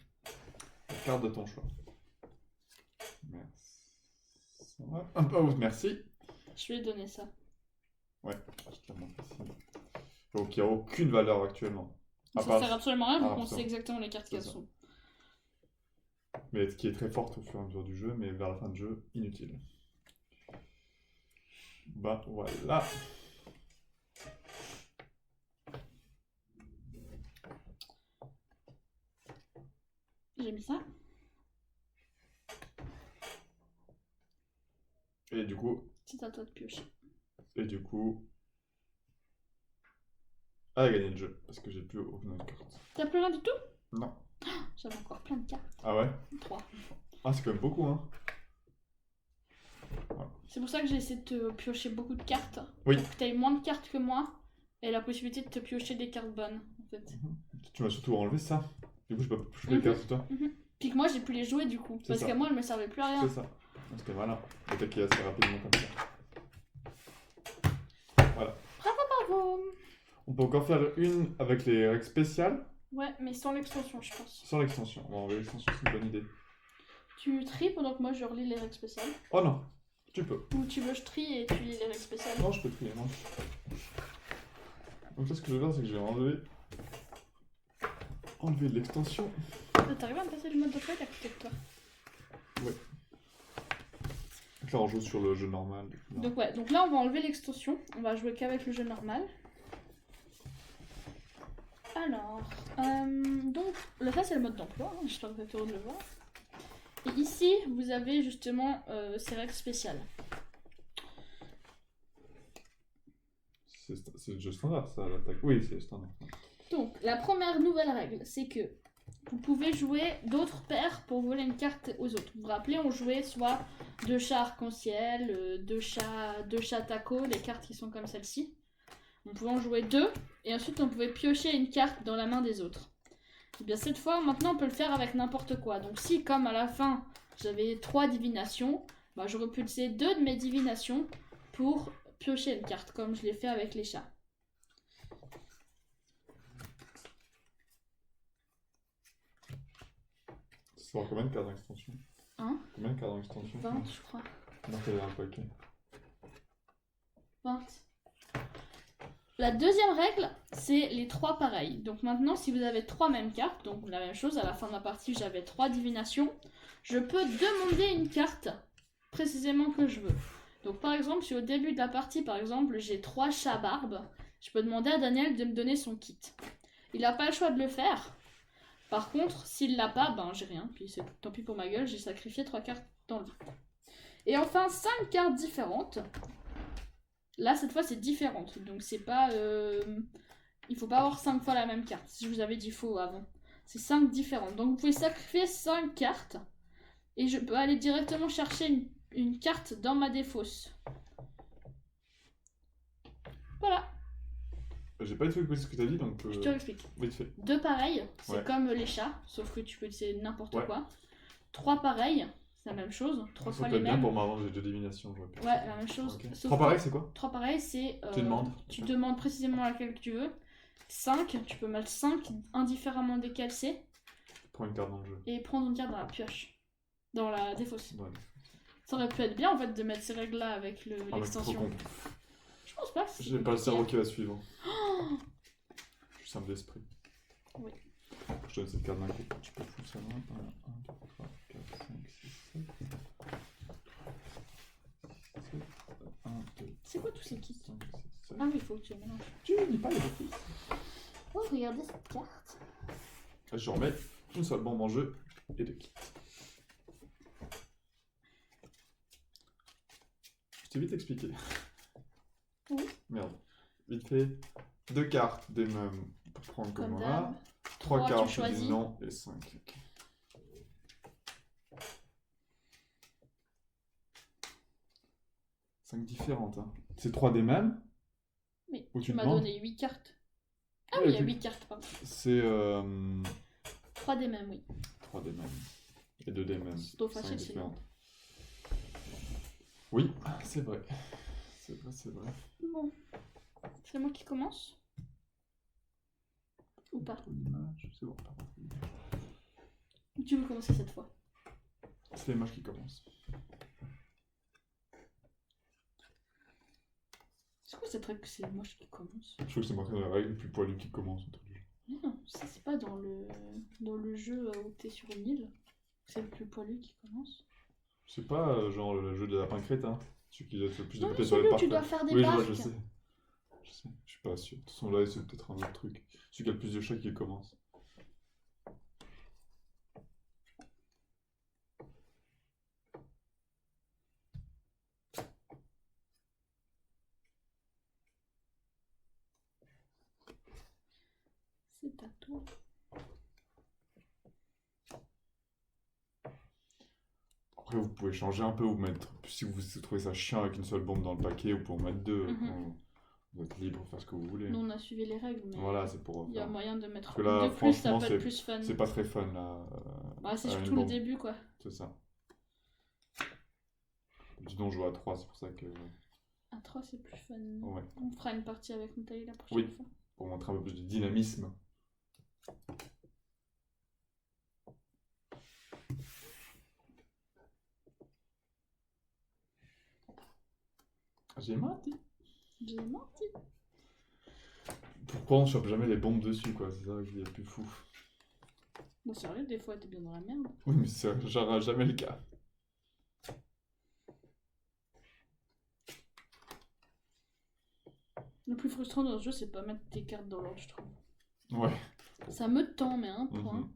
la carte de ton choix. Merci. Oh, merci. Je lui ai donné ça. Ouais, c'est tellement facile. Donc il n'y a aucune valeur actuellement. À Ça part- sert absolument à rien, Ah, donc on ça. sait exactement les cartes C'est qu'elles ça. sont. Mais qui est très forte au fur et à mesure du jeu, mais vers la fin du jeu, inutile. Bah voilà. J'ai mis ça. Et du coup, C'est à toi de piocher. elle a gagné le jeu, parce que j'ai plus aucune autre carte. T'as plus rien du tout? Non. J'avais encore plein de cartes. Ah ouais? 3. Ah, c'est quand même beaucoup, hein. C'est pour ça que j'ai essayé de te piocher beaucoup de cartes. Oui. Pour que t'aies moins de cartes que moi. Et la possibilité de te piocher des cartes bonnes, en fait. Tu m'as surtout enlevé ça. Du coup, je peux pas jouer les cartes de toi. Puis que moi, j'ai pu les jouer du coup. C'est Parce ça. qu'à moi, elles me servaient plus à rien. C'est ça. C'était malin. Attaquer assez rapidement comme ça. Bravo. On peut encore faire une avec les règles spéciales Ouais, mais sans l'extension, je pense. sans l'extension. On va enlever l'extension, c'est une bonne idée. Tu tries pendant que moi, je relis les règles spéciales. Oh non, tu peux. Ou tu veux je trie et tu lis les règles spéciales. Non, je peux trier, moi. Donc là, ce que je vais faire, c'est que je vais enlever l'extension. T'arrives à me passer le mode de feuille à côté de toi. Donc là, on joue sur le jeu normal. Donc ouais, donc là on va enlever l'extension, on va jouer qu'avec le jeu normal. Alors, donc là c'est le mode d'emploi, hein, j'espère que vous êtes heureux de le voir. Et ici vous avez justement ces règles spéciales. C'est le jeu standard, ça, l'attaque. Oui, c'est standard. Donc la première nouvelle règle, c'est que vous pouvez jouer d'autres paires pour voler une carte aux autres. Vous vous rappelez, on jouait soit 2 chats arc-en-ciel, 2 chats taco, les cartes qui sont comme celle-ci. On pouvait en jouer 2, et ensuite on pouvait piocher une carte dans la main des autres. Et bien cette fois, maintenant on peut le faire avec n'importe quoi. Donc si, comme à la fin, j'avais 3 divinations, bah, j'aurais pu utiliser 2 de mes divinations pour piocher une carte, comme je l'ai fait avec les chats. Ça va combien de cartes d'extension? Hein? Combien de cartes d'extension? 20, je crois. Non, t'avais un paquet. 20. La deuxième règle, c'est les 3 pareils. Donc maintenant, si vous avez 3 mêmes cartes, donc la même chose, à la fin de la partie, j'avais 3 divinations, je peux demander une carte précisément que je veux. Donc par exemple, si au début de la partie, par exemple, j'ai 3 chats barbes, je peux demander à Daniel de me donner son kit. Il n'a pas le choix de le faire. Par contre, s'il l'a pas, ben j'ai rien, puis c'est tant pis pour ma gueule, j'ai sacrifié 3 cartes dans le vide. Et enfin, 5 cartes différentes. Là, cette fois, c'est différente, donc c'est pas... Il faut pas avoir 5 fois la même carte, si je vous avais dit faux avant. C'est 5 différentes, donc vous pouvez sacrifier 5 cartes, et je peux aller directement chercher une carte dans ma défausse. Voilà. J'ai pas du tout écouté ce que t'as dit, donc... Je te l'explique. Vite fait. 2 pareils, c'est Ouais. comme les chats, sauf que tu peux utiliser n'importe Ouais. quoi. 3 pareils, c'est la même chose, 3 fois Ça les peut être bien mêmes. pour m'avoir, j'ai 2 divinations, j'aurais pu. Ouais, la même chose. Ok. Sauf 3 que- pareils, c'est quoi? 3 pareils, c'est... Tu demandes. Tu demandes précisément laquelle que tu veux. 5, tu peux mettre 5 indifféremment desquels c'est, Prends une carte dans le jeu. et prendre une carte dans la pioche. Dans la défausse. Ouais. Ça aurait pu être bien en fait de mettre ces règles-là avec Ah, mais c'est trop l'extension. con. Je pense pas. c'est J'ai pas le compliqué. cerveau qui va suivre. Je suis simple d'esprit. Oui. Je te donne cette carte d'un coup. Tu peux foutre ça là. 1, 2, 3, 4, 5, 6, 7. 1, 2, C'est quoi tous ces kits? 5, 6, 7. Ah oui, il faut que tu les mélanges. Tu lis pas les défis. Oh, regardez cette carte. Je remets une seule bombe en jeu et 2 kits. Je t'ai vite expliqué. Oui. Merde. Vite fait. 2 cartes des mêmes pour prendre comme Comme moi. d'hab. 3 Trois, cartes, tu je dis choisis. non, et 5. 5 différentes. Hein. C'est 3 des mêmes. Mais Ou tu tu m'as demandes. donné 8 cartes. Ah Ouais, oui, il y a ok. 8 cartes, pardon. C'est 3 des mêmes, oui. 3 des mêmes. Et 2 des mêmes. C'est trop 5 facile, sinon. différentes. Oui, c'est vrai. C'est vrai, c'est vrai. Bon. C'est moi qui commence? Ou pas? Trop d'images, c'est bon, par contre. Ou tu veux commencer cette fois? C'est l'image qui commence. C'est quoi cette règle que c'est moi qui commence? Je trouve que c'est marqué dans la règle le plus poilu qui commence. Un truc du genre. Non, ça c'est pas dans le jeu où t'es sur une île. C'est le plus poilu qui commence. C'est pas genre le jeu de lapin crétin. Celui qui jette le plus de Non, papier sur celui les où tu parfums. dois faire des Oui, barques. je sais. Je sais, je suis pas sûr. De toute façon, là, c'est peut-être un autre truc. Celui qui a le plus de chats qui commence. C'est à toi. Après, vous pouvez changer un peu ou mettre. Si vous trouvez ça chiant avec une seule bombe dans le paquet, vous pouvez en mettre 2. Mhm. Vous êtes libre de faire ce que vous voulez. Nous, on a suivi les règles, mais Voilà, c'est pour il y a faire. moyen de mettre Parce que là, de plus, ça franchement, peut être plus fun. c'est pas très fun là. Bah, c'est une surtout le bombe. début, quoi. C'est ça. Dis on joue à 3, c'est pour ça que. À 3, c'est plus fun. Ouais. On fera une partie avec Nathalie la prochaine Oui. fois. Pour montrer un peu plus de dynamisme. J'ai menti. J'ai menti. Pourquoi on chope jamais les bombes dessus, quoi? C'est ça qui est plus fou. Bon, sérieux, des fois, t'es bien dans la merde. Oui, mais c'est genre jamais le cas. Le plus frustrant dans ce jeu, c'est pas mettre tes cartes dans l'ordre, je trouve. Ouais. Ça me tend, mais un point. Mhm.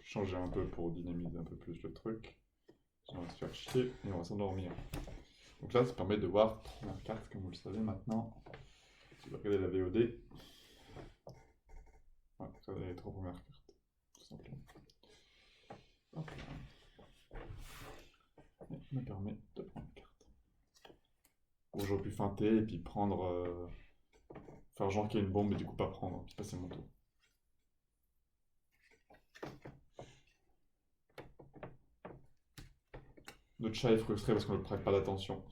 Changer un peu pour dynamiser un peu plus le truc. On va se faire chier et on va s'endormir. Donc là, ça permet de voir 3 premières cartes, comme vous le savez maintenant. Si vous regardez la VOD, ouais, ça va les 3 premières cartes, tout simplement. Hop là. Et ça me permet de prendre une carte. Bon, j'aurais pu feinter et puis prendre. Faire genre qu'il y a une bombe et du coup pas prendre, puis passer mon tour. Notre chat est frustré parce qu'on ne prête pas d'attention.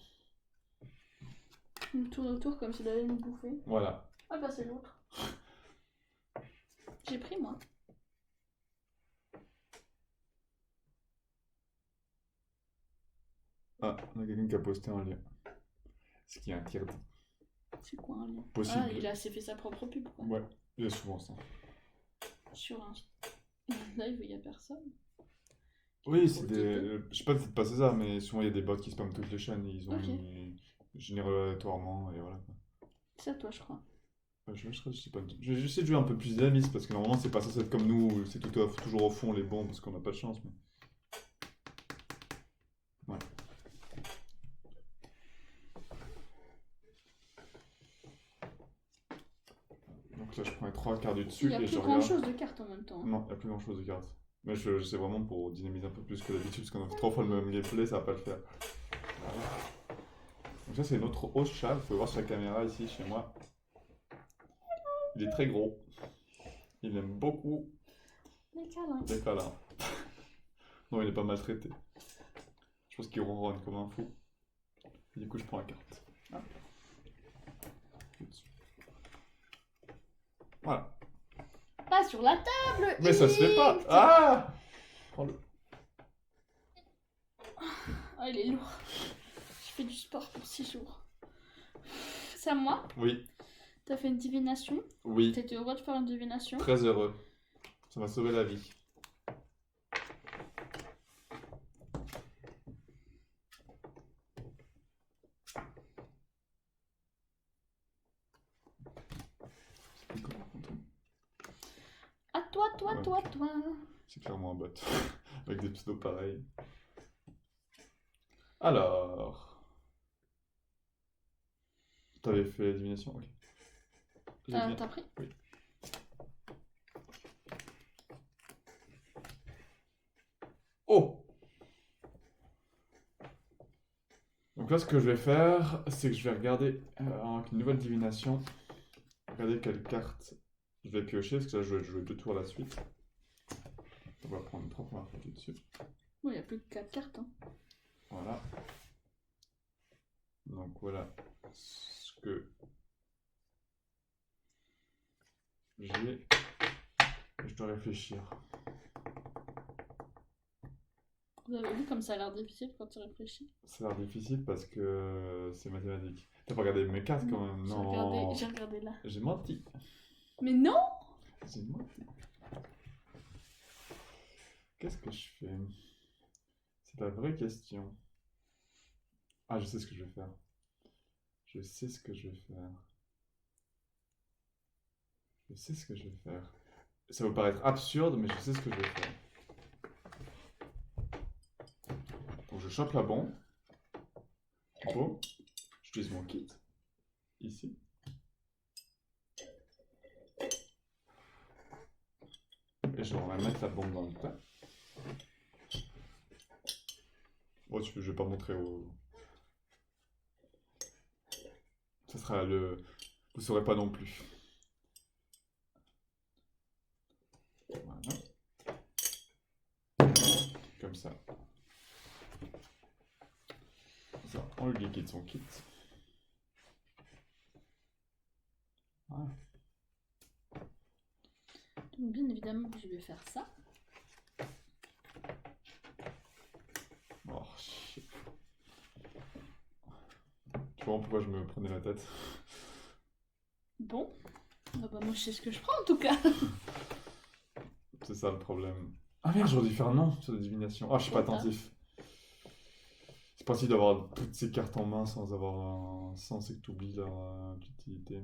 Il me tourne autour comme s'il allait nous bouffer. Voilà. Ah bah c'est l'autre. J'ai pris moi. Ah, on a quelqu'un qui a posté un lien. Ce qui est interdit. C'est quoi un lien? Possible. Ah, il a fait sa propre pub quoi. Ouais, il y a souvent ça. Sur un live où il y a personne. Oui, c'est des. Je sais pas si c'est passé ça, mais souvent il y a des bots qui spamment toutes les chaînes et ils ont Ok. mis généralement et voilà. C'est à toi je crois. Je sais pas. Je vais essayer de jouer un peu plus dynamisme parce que normalement c'est pas censé être comme nous, où c'est toujours au fond les bombes parce qu'on n'a pas de chance. Mais... Ouais. Donc là je prends les 3 cartes du dessus Il y a et plus je grand regarde. chose de cartes en même temps. Non, il n'y a plus grand chose de cartes. Mais je sais vraiment pour dynamiser un peu plus que d'habitude parce qu'on a fait 3 fois le même gameplay, ça va pas le faire. Voilà. Donc ça c'est notre os chat, vous pouvez voir sur la caméra ici chez moi. Il est très gros. Il aime beaucoup Les câlins. les câlins. Non, il est pas maltraité. Je pense qu'il ronronne comme un fou. Et du coup je prends la carte. Hop. Voilà. Pas sur la table. Mais ça se fait pas. Ah, prends-le. Ah il est lourd. Je fais du sport pour 6 jours. C'est à moi. Oui, T'as fait une divination. oui. T'étais heureux de faire une divination. Très heureux. Ça m'a sauvé la vie. C'est comment raconter. À toi, toi, Ouais, toi, ok. toi. C'est clairement un bot. Avec des pseudos pareils. Alors. T'avais fait la divination? Ok. J'ai bien. T'as pris? Oui. Oh! Donc là, ce que je vais faire, c'est que je vais regarder avec une nouvelle divination. Regarder quelle carte je vais piocher, parce que là, je vais jouer 2 tours à la suite. On va prendre 3 premières cartes dessus. Bon, il y a plus que 4 cartes. Hein. Voilà. Donc voilà ce que j'ai. Et je dois réfléchir. Vous avez vu comme ça a l'air difficile quand tu réfléchis? Ça a l'air difficile parce que c'est mathématique. T'as pas regardé mes cartes quand même? Non. J'ai regardé là. J'ai menti. Mais non! J'ai menti. Qu'est-ce que je fais? C'est la vraie question. Ah, je sais ce que je vais faire. Je sais ce que je vais faire. Je sais ce que je vais faire. Ça va paraître absurde, mais je sais ce que je vais faire. Donc je je chope la bombe. Bon. J'utilise mon kit. Ici. Et je vais mettre la bombe dans le plat. Bon, je vais pas montrer au... Ça sera le... Vous saurez pas non plus. Voilà. Comme ça. Ça, on lui liquide son kit. Voilà. Donc, bien évidemment, je vais faire ça. Oh, shit. Tu vois pourquoi je me prenais la tête? Bon. Ah bah, moi, je sais ce que je prends en tout cas. C'est ça le problème. Ah merde, j'aurais dû faire non sur la divination. Ah, je suis pas attentif. C'est pas possible d'avoir toutes ces cartes en main sans avoir un sens et que tu oublies leur utilité.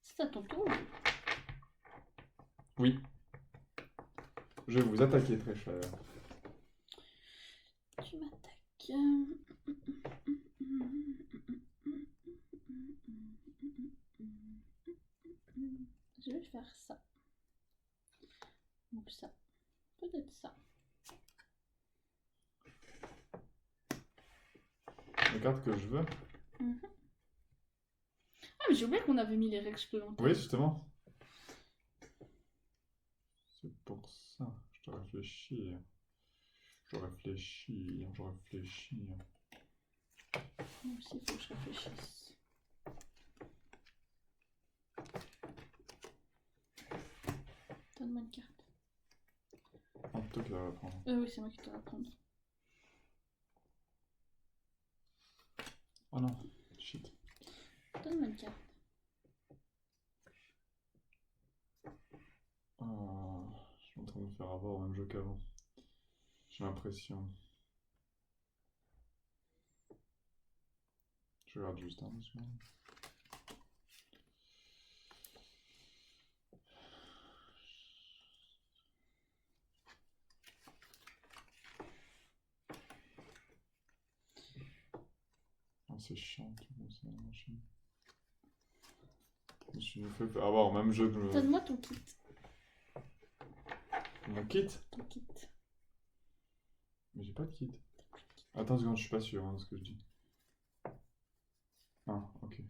C'est à ton tour. Oui. Je vais vous attaquer très cher. Tu m'attaques. Je vais faire ça. Donc ça. Peut-être ça. Les cartes que je veux. Ah mais j'ai oublié qu'on avait mis les règles supplémentaires. Oui, justement. C'est pour ça. Je dois réfléchir. Je dois réfléchir. Je dois réfléchir. Moi aussi, il faut que je réfléchisse. Donne-moi une carte. Ah, plutôt que la prendre. Oui, c'est moi qui dois la prendre. Oh non. Shit. Donne-moi une carte. Oh, je suis en train de me faire avoir au même jeu qu'avant. J'ai l'impression. Je regarde juste un seconde. Oh, c'est chiant, tout le monde, c'est la machine. Je me suis fait avoir au même jeu que le... Donne-moi ton kit. Mon kit? Ton kit. Mais j'ai pas de kit. Attends une seconde, je suis pas sûr de ce que je dis. Ah, ok.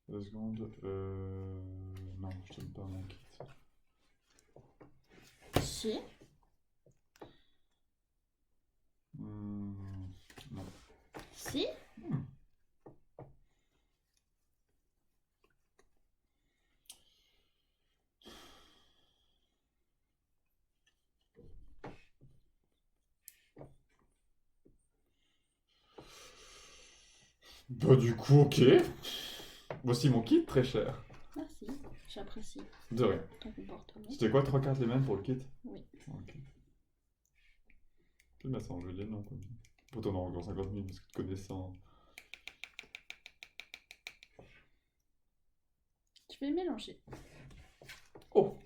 2 secondes. Non, je donne pas mon kit. Si. Non. Si. Bah du coup, ok. Voici mon kit, très cher. Merci. J'apprécie De rien. ton comportement. C'était quoi, 3 cartes les mêmes pour le kit? Oui. Ok. Je vais mettre ça en jeu les noms comme ça. Pourtant, on a encore 50 000 parce que te connaissant. Je vais mélanger. Oh!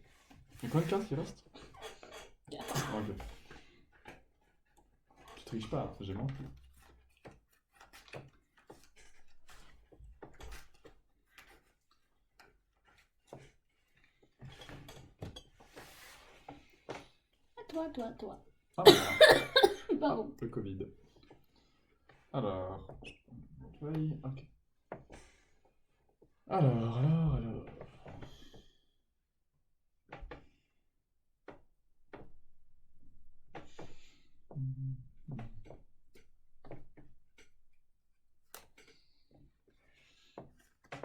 Il y a combien de cartes qui restent? 4. Ok. Tu triches pas, j'ai menti. À toi. Ah, Pardon. le Covid. Alors. Oui, ok. Alors.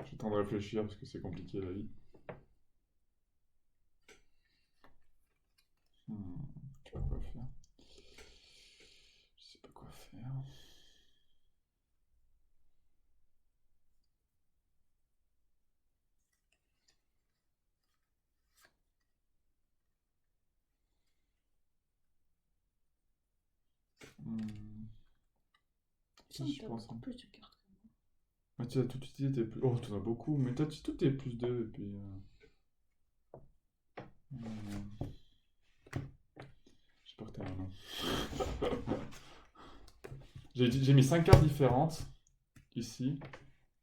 J'ai le temps de réfléchir parce que c'est compliqué la vie. Je sais pas quoi faire. Je sais pas quoi faire. Ça, Je t'as pense. beaucoup plus de cartes que moi. Mais tu as tout utilisé, t'es plus... Oh, t'en as beaucoup, mais toi, tout est plus 2 et puis... J'espère que t'as un nom. J'ai mis 5 cartes différentes ici.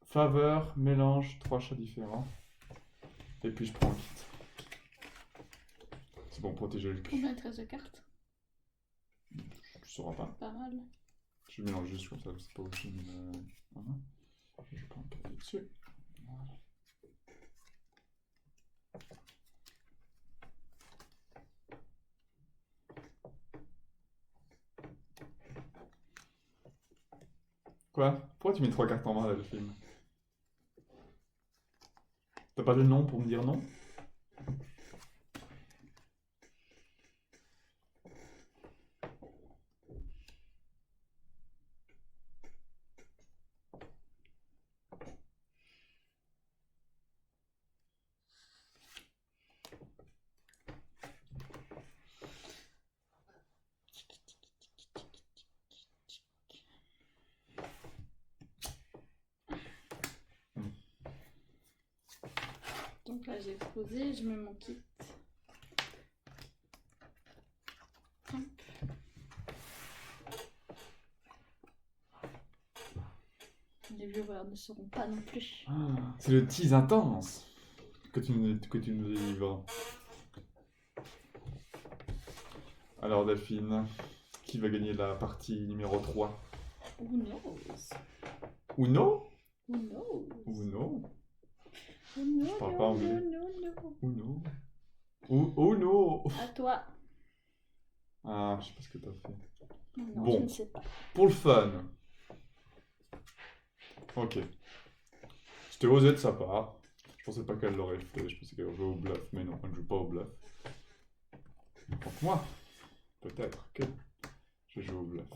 Faveur, mélange, 3 chats différents. Et puis je prends un kit. C'est bon, protéger le cul. Combien 13 de cartes? Tu sauras pas. Pas mal. Je mélange juste comme ça, c'est pas aussi une... Voilà. Je prends un cadeau dessus. Voilà. Quoi? Pourquoi tu mets 3 cartes en main là, le film? T'as pas de nom pour me dire non? Donc là, j'ai posé, je mets mon kit. Hop. Les viewers ne sauront pas non plus. Ah, c'est le tease intense que tu nous délivres. Alors Delphine, qui va gagner la partie numéro 3? Who knows? Uno? Who knows? Uno? Who knows? Je parle pas anglais. No. Uno? Uno? À toi. Ah, je sais pas ce que t'as fait. Non, Bon. je ne sais pas. Pour le fun. Ok. C'était osé de sa part. Je pensais pas qu'elle l'aurait fait. Je pensais qu'elle jouait au bluff. Mais non, elle ne joue pas au bluff. Donc moi, peut-être que je joue au bluff.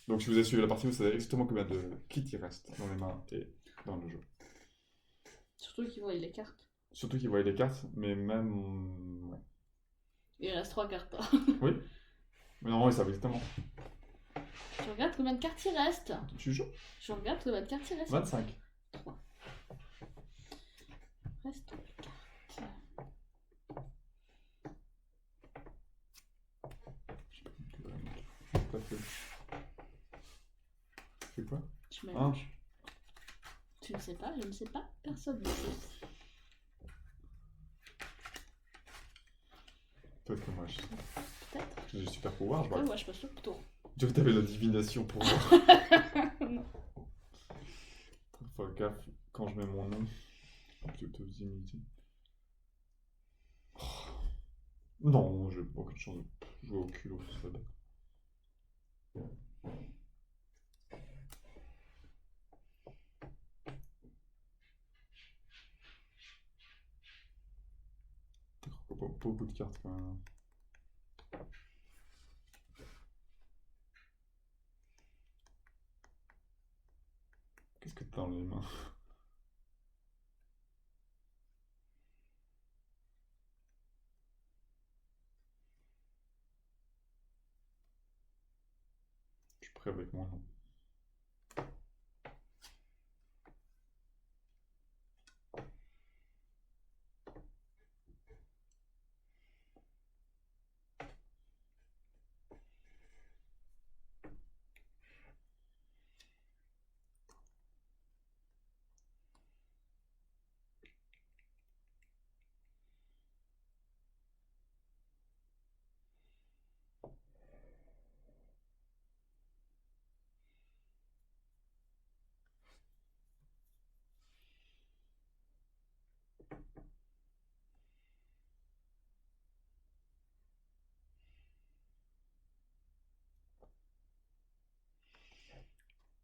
Donc si vous avez suivi la partie, vous savez exactement combien de kits il reste dans les mains et dans le jeu. Surtout qu'ils voient les cartes. Surtout qu'ils voient les cartes, mais même... ouais. Il reste 3 cartes. Oui. Mais normalement, ils savent exactement. Je regarde combien de cartes il reste. Tu joues Je regarde combien de cartes il reste. 25. 3. Reste 3 cartes. T'as fait. C'est quoi? Je mélange. Tu ne sais pas, je ne sais pas, personne ne sait. Peut-être que moi, je... Peut-être. j'ai des super pouvoirs, je Ouais, vois. moi je passe le tour. Tu vois que t'avais la divination pour moi. Non. Faut faire gaffe quand je mets mon nom. Plutôt immunité. Non, j'ai aucune chance de jouer au culot, ce serait bête. Pas beaucoup de cartes quand même. Qu'est-ce que t'as dans les mains? Je suis prêt avec mon nom.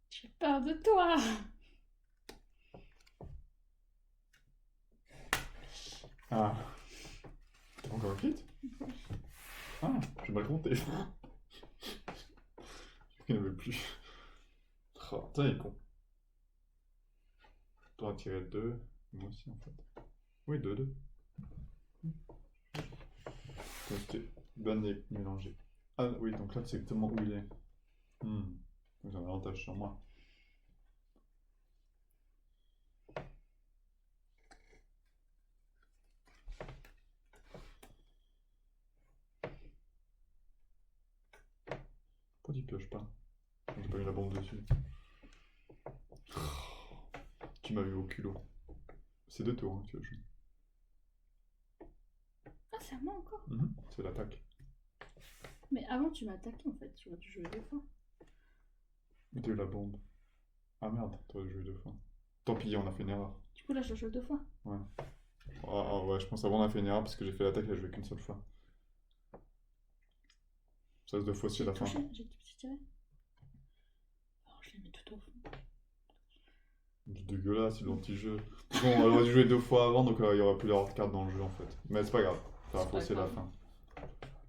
J'ai peur de toi. Ah. T'as encore un kit? Ah, j'ai mal compté. Il n'y en avait plus. Oh, putain, il est con. T'auras tiré 2. Moi aussi, en fait. Oui, 2, 2. Donc c'était bien mélangé. Ah oui, donc là, c'est exactement où il est. Donc j'ai un avantage sur moi. Pourquoi tu pioches pas? J'ai pas mis la bombe dessus. Tu m'as eu au culot. C'est 2 tours hein, que tu as joué. Ah, c'est à moi encore. C'est l'attaque. Mais avant, tu m'as attaqué en fait. Tu aurais dû jouer 2 fois. Mais t'as eu la bombe. Ah merde, t'aurais joué 2 fois. Tant pis, on a fait une erreur. Du coup, là, je joue 2 fois. Ah ouais, je pense avant on a fait une erreur parce que j'ai fait l'attaque et j'ai joué qu'une seule fois. Ça reste 2 fois c'est la fin. J'ai tiré. Oh, je l'ai mis tout au fond. C'est dégueulasse, l'anti-jeu. Bon, on aurait dû jouer 2 fois avant donc il y aurait plus d'erreur de carte dans le jeu en fait. Mais c'est pas grave, ça va C'est pas fausser la grave. fin.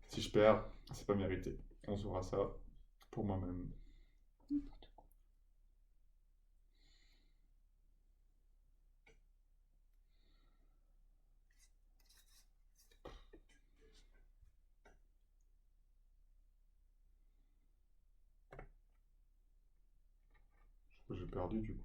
Si je perds, c'est pas mérité. On saura ça pour moi-même. N'importe quoi. J'ai perdu du coup.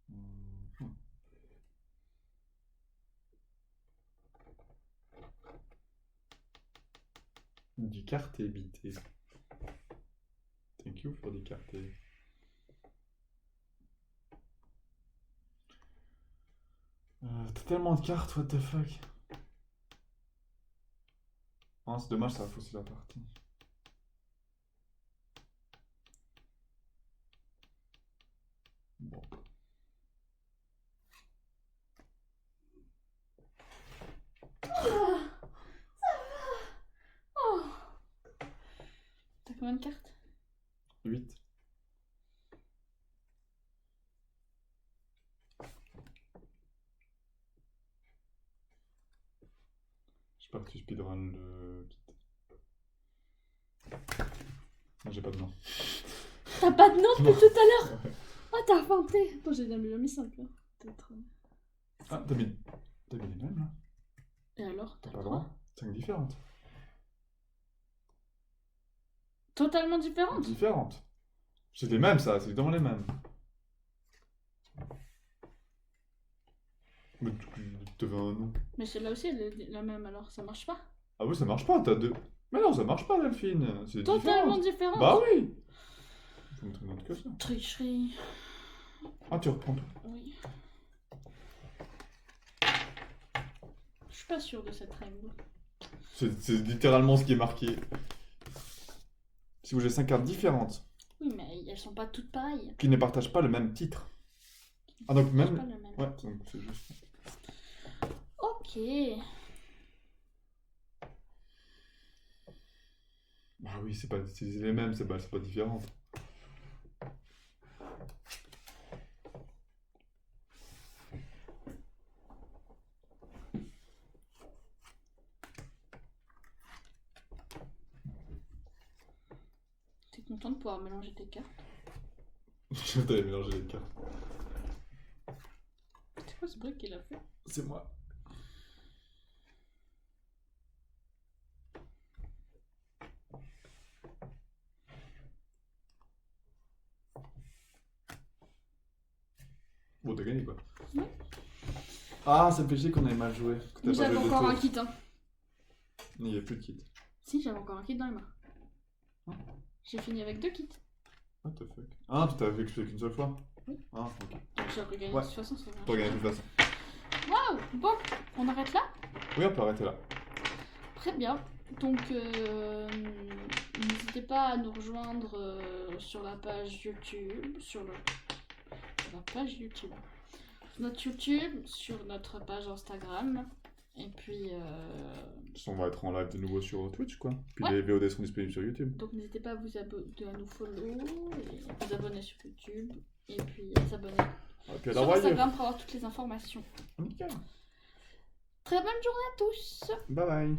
Mhm. D'écarté bité. Thank you for d'écarté. T'as tellement de cartes, what the fuck. Ah, c'est dommage, ça va fausser la partie. Bon. Oh. T'as combien de cartes? 8. J'espère que tu speedrun le kit. Non, j'ai pas de nom. T'as pas de nom depuis Non. tout à l'heure? Ouais. Ah, t'as inventé. Attends, j'ai déjà mis simple. Peut-être. Ah, t'as mis les mêmes là? Et alors, T'as t'as pas le le droit? droit? 5 différentes. Totalement différente. Différentes. C'est les mêmes ça, c'est dans les mêmes. Mais tu veux un nom. Mais celle-là aussi, elle est la même, alors ça marche pas. Ah oui, ça marche pas, t'as 2. Mais non, ça marche pas, Delphine. C'est Totalement différent. différente. Bah oui. Faut me trouver autre que ça. Tricherie. Ah, tu reprends tout. Oui. Je suis pas sûre de cette règle. C'est littéralement ce qui est marqué. Si vous avez 5 cartes différentes Oui, mais elles sont pas toutes pareilles. qui ne partagent pas le même titre. Ah, donc Elles même. sont pas le même. Ouais, donc c'est juste. Ok. Bah oui, c'est les mêmes, c'est pas différent. T'es content de pouvoir mélanger tes cartes? T'avais mélangé les cartes. C'est quoi ce bruit qu'il a fait? C'est moi. Bon, t'as gagné quoi. Oui. Ah, ça me fait chier qu'on ait mal joué. Que t'as Mais pas j'avais joué de encore tour. un kit, hein. Il n'y a plus de kit. Si, j'avais encore un kit dans les mains. Ah. J'ai fini avec 2 kits. What the fuck. Ah, tu t'avais fait qu'une seule fois. Oui. Ah, ok. Donc j'ai regagné Ouais. de toute façon. Ça va. T'as gagné de toute façon. Waouh. Bon, on arrête là? Oui, on peut arrêter là. Très bien. Donc, n'hésitez pas à nous rejoindre sur la page YouTube, sur la page YouTube, sur notre YouTube, sur notre page Instagram, et puis On va être en live de nouveau sur Twitch, quoi. Puis Ouais. les VOD sont disponibles sur YouTube. donc n'hésitez pas à à nous follow, et vous abonner sur YouTube, et puis à s'abonner Et puis à la sur voyure. Instagram pour avoir toutes les informations. Nickel. Très bonne journée à tous. Bye bye.